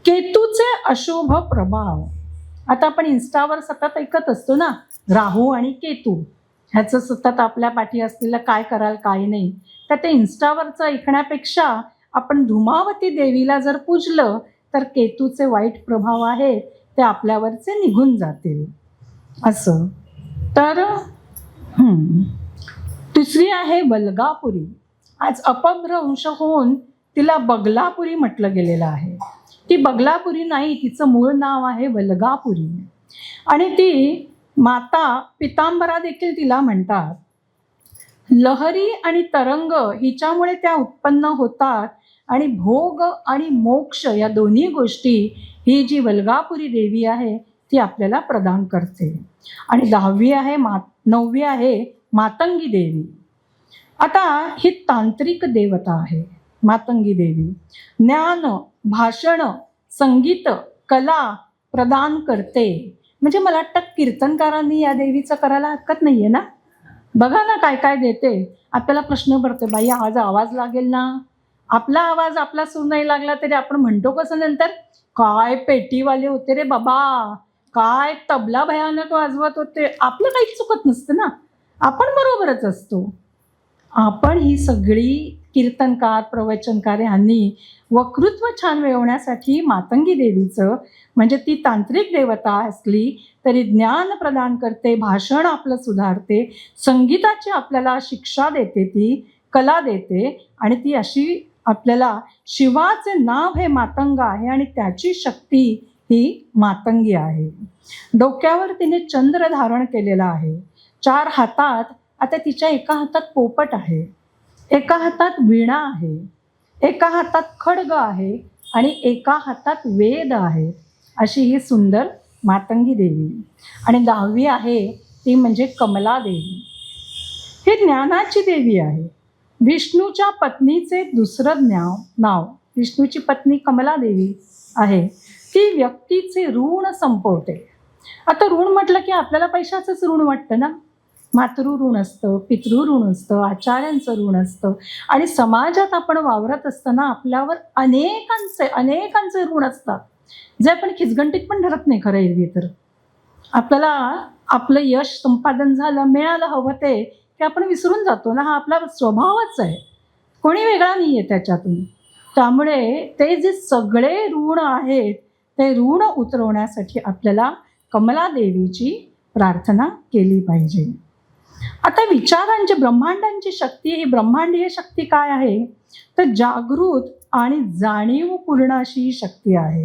केतूचे अशुभ प्रभाव. आता आपण इन्स्टावर सतत ऐकत असतो ना, राहू आणि केतू ह्याचं सतत आपल्या पाठी असलेलं काय कराल काय नाही. तर ते इन्स्टावरचं ऐकण्यापेक्षा आपण धुमावती देवीला जर पूजलं तर केतूचे वाईट प्रभाव आहे ते आपल्यावरचे निघून जातील असं. तर तिसरी आहे वल्गापुरी. आज अपभ्रंश होऊन तिला बगलापुरी म्हटलं गेलेलं आहे. ती बगलापुरी नाही, तिचं मूळ नाव आहे वल्गापुरी. आणि ती माता पितांबरा देखील तिला म्हणतात. लहरी आणि तरंग हिच्यामुळे त्या उत्पन्न होतात आणि भोग आणि मोक्ष या दोन्ही गोष्टी ही जी वल्गापुरी देवी आहे ती आपल्याला प्रदान करते. आणि 9वी आहे मातंगी देवी. आता ही तांत्रिक देवता आहे मातंगी देवी. ज्ञान, भाषण, संगीत, कला प्रदान करते. म्हणजे मला वाटतं कीर्तनकारांनी या देवीचं करायला हरकत नाहीये ना. बघा ना काय काय देते. आपल्याला प्रश्न पडतो, बाई आज आवाज लागेल ना. आपला आवाज, आपला सूर नाही लागला तरी आपण म्हणतो कसं नंतर, काय पेटीवाले होते रे बाबा, काय तबला भयानक वाजवत होते. आपलं काहीच चुकत नसतं ना, आपण बरोबरच असतो. आपण ही सगळी कीर्तनकार, प्रवचनकार यांनी वक्तृत्व छान मिळवण्यासाठी मातंगी देवीचं, म्हणजे ती तांत्रिक देवता असली तरी ज्ञान प्रदान करते, भाषण आपलं सुधारते, संगीताची आपल्याला शिक्षा देते, ती कला देते. आणि ती अशी आपल्याला, शिवाचे नाव हे मातंग आहे आणि त्याची शक्ती ही मातंगी आहे. डोक्यावर तिने चंद्र धारण केलेला आहे. 4 हातात, आता तिच्या एका हातात पोपट आहे, एका हातात वीणा आहे, एका हातात खड्ग आहे आणि एका हातात वेद आहे. अशी ही सुंदर मातंगी देवी. आणि 10वी आहे ती म्हणजे कमला देवी. ही ज्ञानाची देवी आहे. विष्णूच्या पत्नीचे दुसरं नाव विष्णूची पत्नी कमला देवी आहे. ती व्यक्तीचे ऋण संपवते. आता ऋण म्हटलं की आपल्याला पैशाचंच ऋण वाटतं ना. मातृ ऋण असतं, पितृ ऋण असतं, आचार्यांचं ऋण असतं. आणि समाजात आपण वावरत असताना आपल्यावर अनेकांचे ऋण असतात, जे आपण खिचगंटीत पण धरत नाही खरं एरवी तर. आपल्याला आपलं यश संपादन झालं, मिळालं हवं ते, की आपण विसरून जातो ना. हा आपला स्वभावच आहे, कोणी वेगळा नाही आहे त्याच्यातून. त्यामुळे ते जे सगळे ऋण आहेत ते ऋण उतरवण्यासाठी आपल्याला कमला देवीची प्रार्थना केली पाहिजे. आता विचारांची, ब्रह्मांडांची शक्ती, ही ब्रह्मांडीय शक्ती काय आहे तर जागृत आणि जाणीवपूर्ण अशी ही शक्ती आहे.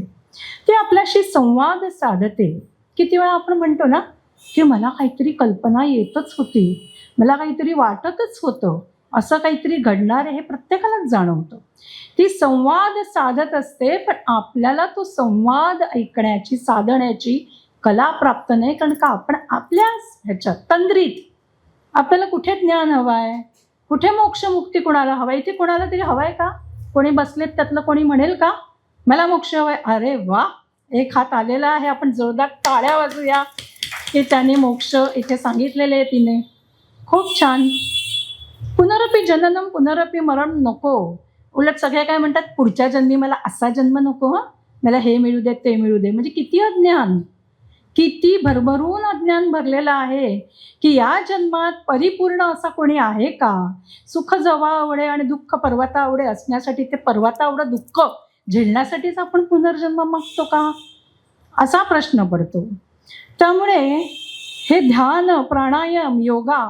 ती आपल्याशी संवाद साधते. किती वेळा आपण म्हणतो ना की मला काहीतरी कल्पना येतच होती, मला काहीतरी वाटतच होतं, असं काहीतरी घडणार आहे, हे प्रत्येकालाच जाणवतं. ती संवाद साधत असते, पण आपल्याला तो संवाद ऐकण्याची, साधण्याची कला प्राप्त नाही. कारण का आपण आपल्याच ह्याच्यात तंद्रीत, आपल्याला कुठे ज्ञान हवं आहे, कुठे मोक्ष मुक्ती कोणाला हवं आहे. इथे कोणाला तरी हवं आहे का? कोणी बसलेत त्यातलं कोणी म्हणेल का मला मोक्ष हवं आहे? अरे वा, एक हात आलेला आहे, आपण जोरदार टाळ्या वाजूया की त्याने मोक्ष इथे सांगितलेले आहे तिने. खूप छान. पुनरपी जननम पुनरपी मरण नको. उलट सगळे काय म्हणतात, पुढच्या जन्मी मला असा जन्म नको, हं, मला हे मिळू दे ते मिळू दे. म्हणजे किती अज्ञान, किती भरभरून अज्ञान भरलेलं आहे की या जन्मात परिपूर्ण असा कोणी आहे का? सुख जवळावडे आणि दुःख पर्वतावडे असण्यासाठी, ते पर्वतावडं दुःख झेलण्यासाठीच आपण पुनर्जन्म मागतो का, असा प्रश्न पडतो. त्यामुळे हे ध्यान, प्राणायाम, योगा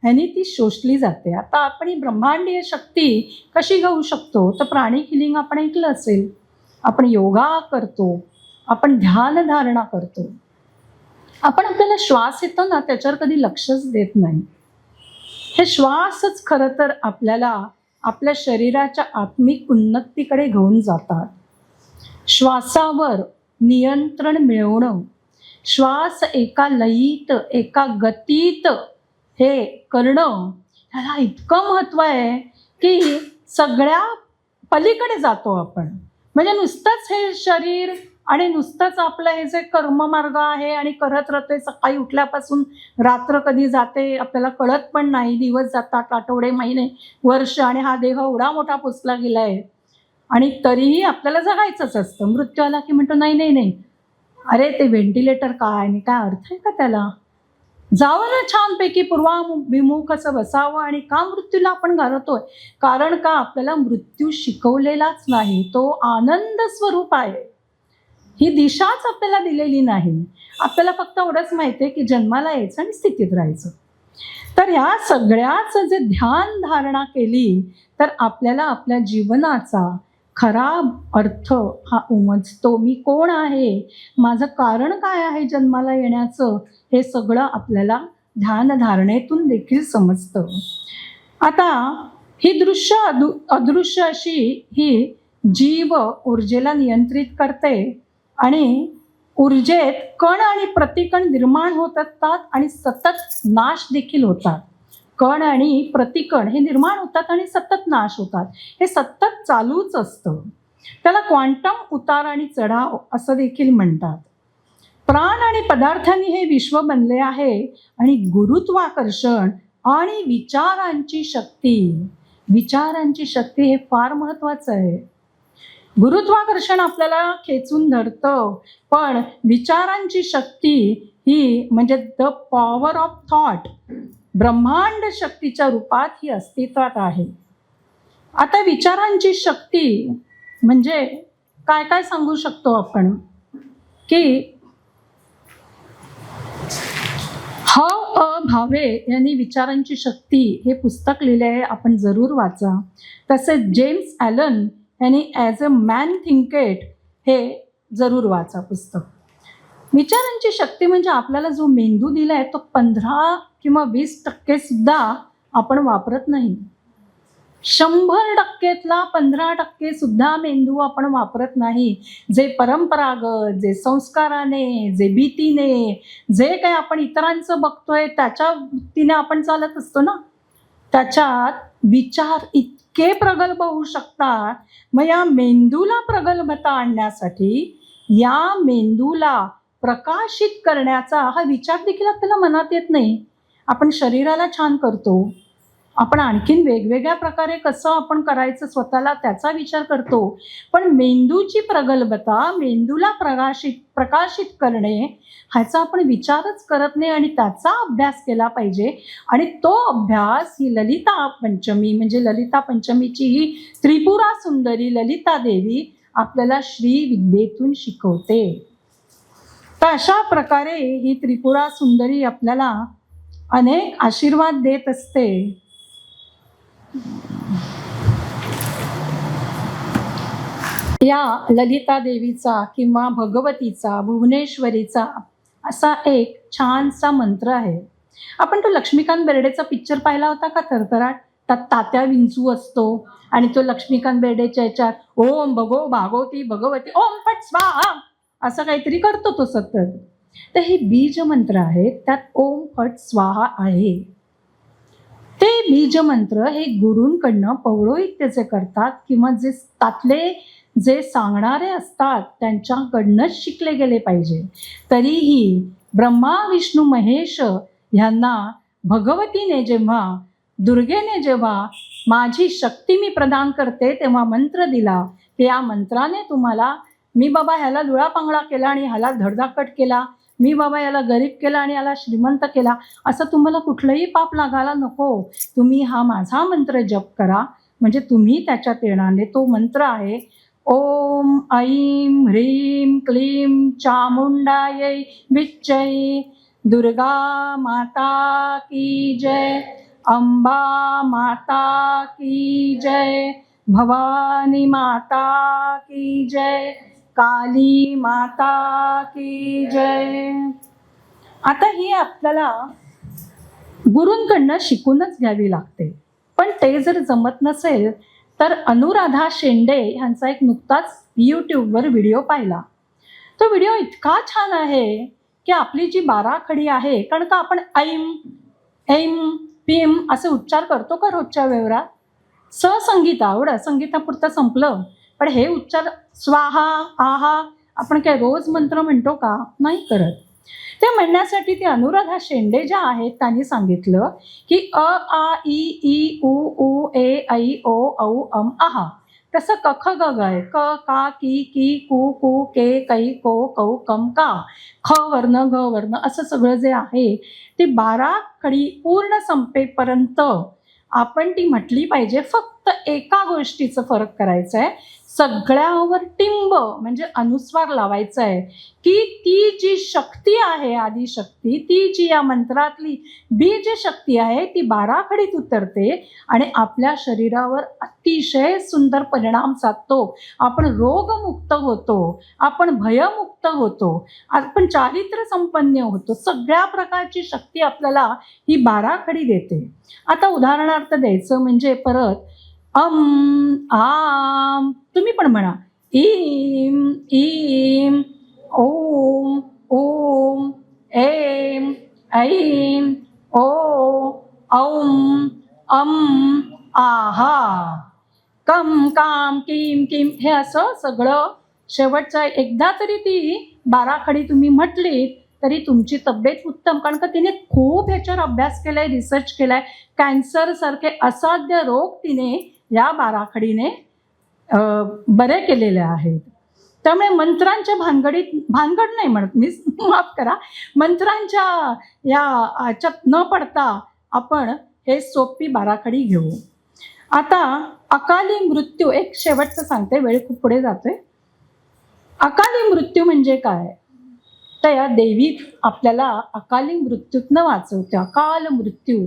ह्यानी ती शोषली जाते. आता आपण ही ब्रह्मांडीय शक्ती कशी घेऊ शकतो तर प्राणिक हिलिंग आपण ऐकलं असेल, आपण योगा करतो, आपण ध्यानधारणा करतो, आपण आपल्याला श्वास येतो ना त्याच्यावर कधी लक्षच देत नाही. हे श्वासच खरं तर आपल्याला आपल्या शरीराच्या आत्मिक उन्नतीकडे घेऊन जातात. श्वासावर नियंत्रण मिळवणं, श्वास एका लयीत, एका गतीत हे करणं, ह्याला इतकं महत्त्व आहे की सगळ्या पलीकडे जातो आपण. म्हणजे नुसतंच हे शरीर आणि नुसतंच आपलं हे जे कर्ममार्ग आहे आणि करत राहतोय, सकाळी उठल्यापासून रात्र कधी जाते आपल्याला कळत पण नाही. दिवस जातात, आठवडे, महिने, वर्ष, आणि हा देह एवढा मोठा पुसला गेला आहे आणि तरीही आपल्याला जगायचंच असतं. मृत्यू आला की म्हणतो नाही नाही नाही, अरे ते व्हेंटिलेटर काय आणि काय अर्थ आहे का त्याला? जावं ना छानपैकी पूर्वाभिमुख असं बसावं. आणि का मृत्यूला आपण घालवतोय? कारण का आपल्याला मृत्यू शिकवलेलाच नाही, तो आनंद स्वरूप आहे. ही दिशाच आपल्याला दिलेली नाही. आपल्याला फक्त एवढंच माहिती आहे की जन्माला यायचं आणि स्थितीत राहायचं. तर ह्या सगळ्याचं जे ध्यान धारणा केली तर आपल्याला आपल्या जीवनाचा खरा अर्थ हा उमजतो. मी कोण आहे, माझं कारण काय आहे जन्माला येण्याचं, हे सगळं आपल्याला ध्यानधारणेतून देखील समजतं. आता ही दृश्य अदृश्य अशी ही जीव ऊर्जेला नियंत्रित करते आणि ऊर्जेत कण आणि प्रतिकण निर्माण होत असतात आणि सतत नाश देखील होतात. कण आणि प्रतिकण हे निर्माण होतात आणि सतत नाश होतात. हे सतत चालूच असतं. त्याला क्वांटम उतार आणि चढाव असं देखील म्हणतात. प्राण आणि पदार्थांनी हे विश्व बनले आहे आणि गुरुत्वाकर्षण आणि विचारांची शक्ती हे फार महत्त्वाचं आहे. गुरुत्वाकर्षण आपल्याला खेचून धरतं, पण विचारांची शक्ती ही म्हणजे द पॉवर ऑफ थॉट, ब्रह्मांड शक्तीच्या रूपात ही अस्तित्वात आहे. आता विचारांची शक्ती म्हणजे काय काय सांगू शकतो आपण की भावे यांनी विचारांची शक्ती हे पुस्तक लिहिले आहे, आपण जरूर वाचा. तसेच जेम्स ॲलन यांनी ॲज अ मॅन थिंकेट हे जरूर वाचा पुस्तक. विचारांची शक्ती म्हणजे आपल्याला जो मेंदू दिला आहे तो 15 किंवा 20% सुद्धा आपण वापरत नाही. 100%तला 15% सुद्धा मेंदू आपण वापरत नाही. जे परंपरागत, जे संस्काराने, जे भीतीने, जे काही आपण इतरांचं बघतोय त्याच्या वृत्तीने आपण चालत असतो ना, त्याच्यात विचार इतके प्रगल्भ होऊ शकतात. मग या मेंदूला प्रगल्भता आणण्यासाठी या मेंदूला प्रकाशित करण्याचा हा विचार देखील आपल्याला मनात येत नाही. आपण शरीराला छान करतो, आपण आणखीन वेगवेगळ्या प्रकारे कसं आपण करायचं स्वतःला त्याचा विचार करतो, पण मेंदूची प्रगल्भता, मेंदूला प्रकाशित करणे ह्याचा आपण विचारच करत नाही आणि त्याचा अभ्यास केला पाहिजे. आणि तो अभ्यास ही ललिता पंचमी म्हणजे ललिता पंचमीची ही त्रिपुरा सुंदरी ललिता देवी आपल्याला श्रीविद्येतून शिकवते. तर अशा प्रकारे ही त्रिपुरा सुंदरी आपल्याला अनेक आशीर्वाद देत असते. या ललिता देवीचा किंवा भगवतीचा, भुवनेश्वरीचा असा एक छानसा मंत्र आहे. आपण तो लक्ष्मीकांत बेर्डेचा पिक्चर पाहिला होता का, थरथराट? त्यात तात्या विंचू असतो आणि तो लक्ष्मीकांत बेर्डेच्या याच्यात ओम भगो भागवती भगवती ओम फट स्वाहा असं काहीतरी करतो तो सतत. तर हे बीज मंत्र आहेत, त्यात ओम फट स्वाहा आहे. ते बीज मंत्र हे गुरूंकडनं पौरोहित्य करतात किंवा जे त्यातले जे सांगणारे असतात त्यांच्याकडनंच शिकले गेले पाहिजे. तरीही ब्रह्मा विष्णू महेश ह्यांना भगवतीने जेव्हा, दुर्गेने जेव्हा माझी शक्ती मी प्रदान करते तेव्हा मंत्र दिला की या मंत्राने तुम्हाला, मी बाबा ह्याला लुळा पांगळा केला आणि ह्याला धडधाकट केला, मी बाबा याला गरीब केला आणि याला श्रीमंत केला, असं तुम्हाला कुठलंही पाप लागायला नको. तुम्ही हा माझा मंत्र जप करा म्हणजे तुम्ही त्याच्यात येणार. तो मंत्र आहे ओम ऐं ह्रीं क्लीं चामुंडायै विच्चै, दुर्गा माता की जय, अंबा माता की जय, भवानी माता की जय, काली माता की जय. आता ही आपल्याला गुरूंकडनं शिकूनच घ्यावी लागते. पण ते जर जमत नसेल तर अनुराधा शेंडे ह्यांचा एक नुकताच यूट्यूबवर व्हिडिओ पाहिला. तो व्हिडिओ इतका छान आहे की आपली जी बाराखडी आहे, कारण का आपण ऐम ऐम पीम असे उच्चार करतो का रोजच्या व्यवहारात, संगीता एवढं संगीतापुरतं संपलं, पण हे उच्चार स्वाहा आहा आपण काय रोज मंत्र म्हणतो का, नाही करत. ते म्हणण्यासाठी ते अनुराधा शेंडे ज्या आहेत त्यांनी सांगितलं की अ आ ई ई उ उ ए ऐ ओ औ अम आहा, तसं क ख ग ग क का की की कु कु के कै को कौ कम का, ख वर्ण ग वर्ण असं सगळं जे आहे ते 12 खडी पूर्ण संपेपर्यंत आपण ती म्हटली पाहिजे. फक्त एका गोष्टीचं फरक करायचं आहे, सगळ्यावर टिंब म्हणजे अनुस्वार लावायचा आहे की ती जी शक्ती आहे, आदिशक्ती, ती जी या मंत्रातली बीज शक्ती आहे ती बाराखडीत उतरते आणि आपल्या शरीरावर अतिशय सुंदर परिणाम साधतो. आपण रोगमुक्त होतो, आपण भयमुक्त होतो, आपण चारित्र्य संपन्न होतो. सगळ्या प्रकारची शक्ती आपल्याला ही बाराखडी देते. आता उदाहरणार्थ द्यायचं म्हणजे परत आम, तुम्ही पण म्हणा, ईम ईम, ओम ओम, एम ऐम, ओ औम, आहा, कम काम किम किम, हे असं सगळं शेवटचं एकदा तरी ती बाराखडी तुम्ही म्हटली तरी तुमची तब्येत उत्तम. कारण का तिने खूप ह्याच्यावर अभ्यास केलाय, रिसर्च केलाय. कॅन्सर सारखे असाध्य रोग तिने या बाराखडीने बरे केलेले आहेत. त्यामुळे मंत्रांच्या भानगड नाही म्हणत मी, माफ करा, मंत्रांच्या याच्यात न पडता आपण हे सोपी बाराखडी घेऊ. आता अकाली मृत्यू एक शेवटचं सांगते, वेळ खूप पुढे जातोय. अकाली मृत्यू म्हणजे काय, तर या देवी आपल्याला अकाली मृत्यूतनं वाचवते. अकाल मृत्यू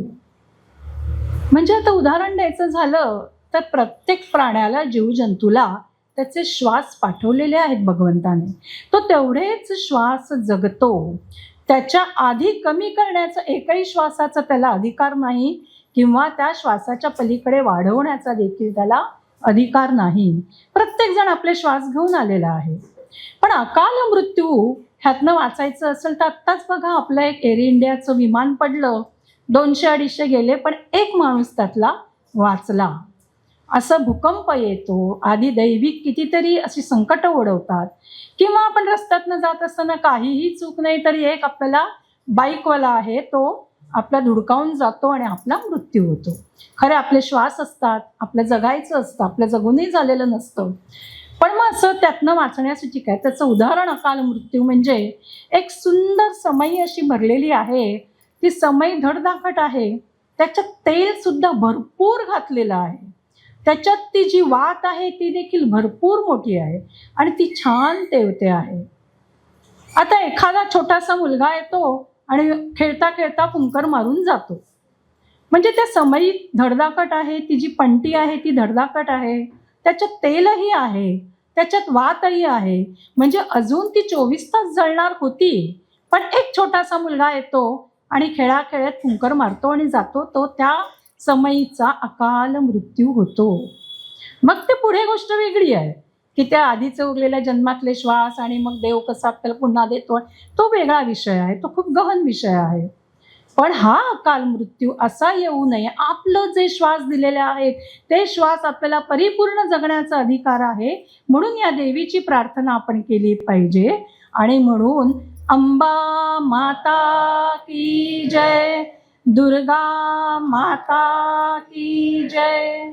म्हणजे आता उदाहरण द्यायचं झालं तर प्रत्येक प्राण्याला, जीवजंतूला त्याचे श्वास पाठवलेले आहेत भगवंताने. तो तेवढेच श्वास जगतो. त्याच्या आधी कमी करण्याचा एकही श्वासाचा त्याला अधिकार नाही किंवा त्या श्वासाच्या पलीकडे वाढवण्याचा देखील त्याला अधिकार नाही. प्रत्येकजण आपले श्वास घेऊन आलेला आहे. पण अकाल मृत्यू ह्यातनं वाचायचं असेल तर आत्ताच बघा, आपलं एक एअर इंडियाचं विमान पडलं, 200-250 गेले, पण एक माणूस त्यातला वाचला. असं भूकंप येतो, आधी दैविक कितीतरी अशी संकट ओढवतात. किंवा आपण रस्त्यातनं जात असताना काहीही चूक नाही तरी एक आपल्याला बाईकवाला आहे, तो आपला धुडकावून जातो आणि आपला मृत्यू होतो. खरे आपले श्वास असतात, आपलं जगायचं असतं, आपलं जगूनही झालेलं नसतं. पण मग असं त्यातनं वाचण्यासाठी काय, त्याचं उदाहरण अकाल मृत्यू म्हणजे एक सुंदर समई अशी भरलेली आहे. ती समई धडधाकट आहे, त्याच्यात तेल सुद्धा भरपूर घातलेलं आहे. त्याच्यात ती जी वात आहे ती देखील भरपूर मोठी आहे आणि ती छान तेवते आहे. आता एखादा छोटासा मुलगा येतो आणि खेळता खेळता फुंकर मारून जातो. म्हणजे त्या समईत धडधाकट आहे, ती जी पंटी आहे ती धडधाकट आहे, त्याच्यात तेलही आहे, त्याच्यात वातही आहे. म्हणजे अजून ती 24 तास जळणार होती. पण एक छोटासा मुलगा येतो आणि खेळाखेळत फुंकर मारतो आणि जातो. तो त्या समयीचा अकाल मृत्यू होतो. मग ते पुढे गोष्ट वेगळी आहे की त्या आधीचे उरलेल्या जन्मातले श्वास आणि मग देव कसा आपल्याला पुन्हा देतो, तो वेगळा विषय आहे, तो खूप गहन विषय आहे. पण हा अकाल मृत्यू असा येऊ नये. आपलं जे श्वास दिलेले आहेत ते श्वास आपल्याला परिपूर्ण जगण्याचा अधिकार आहे. म्हणून या देवीची प्रार्थना आपण केली पाहिजे. आणि म्हणून अंबा माता की जय, दुर्गा माता की जय.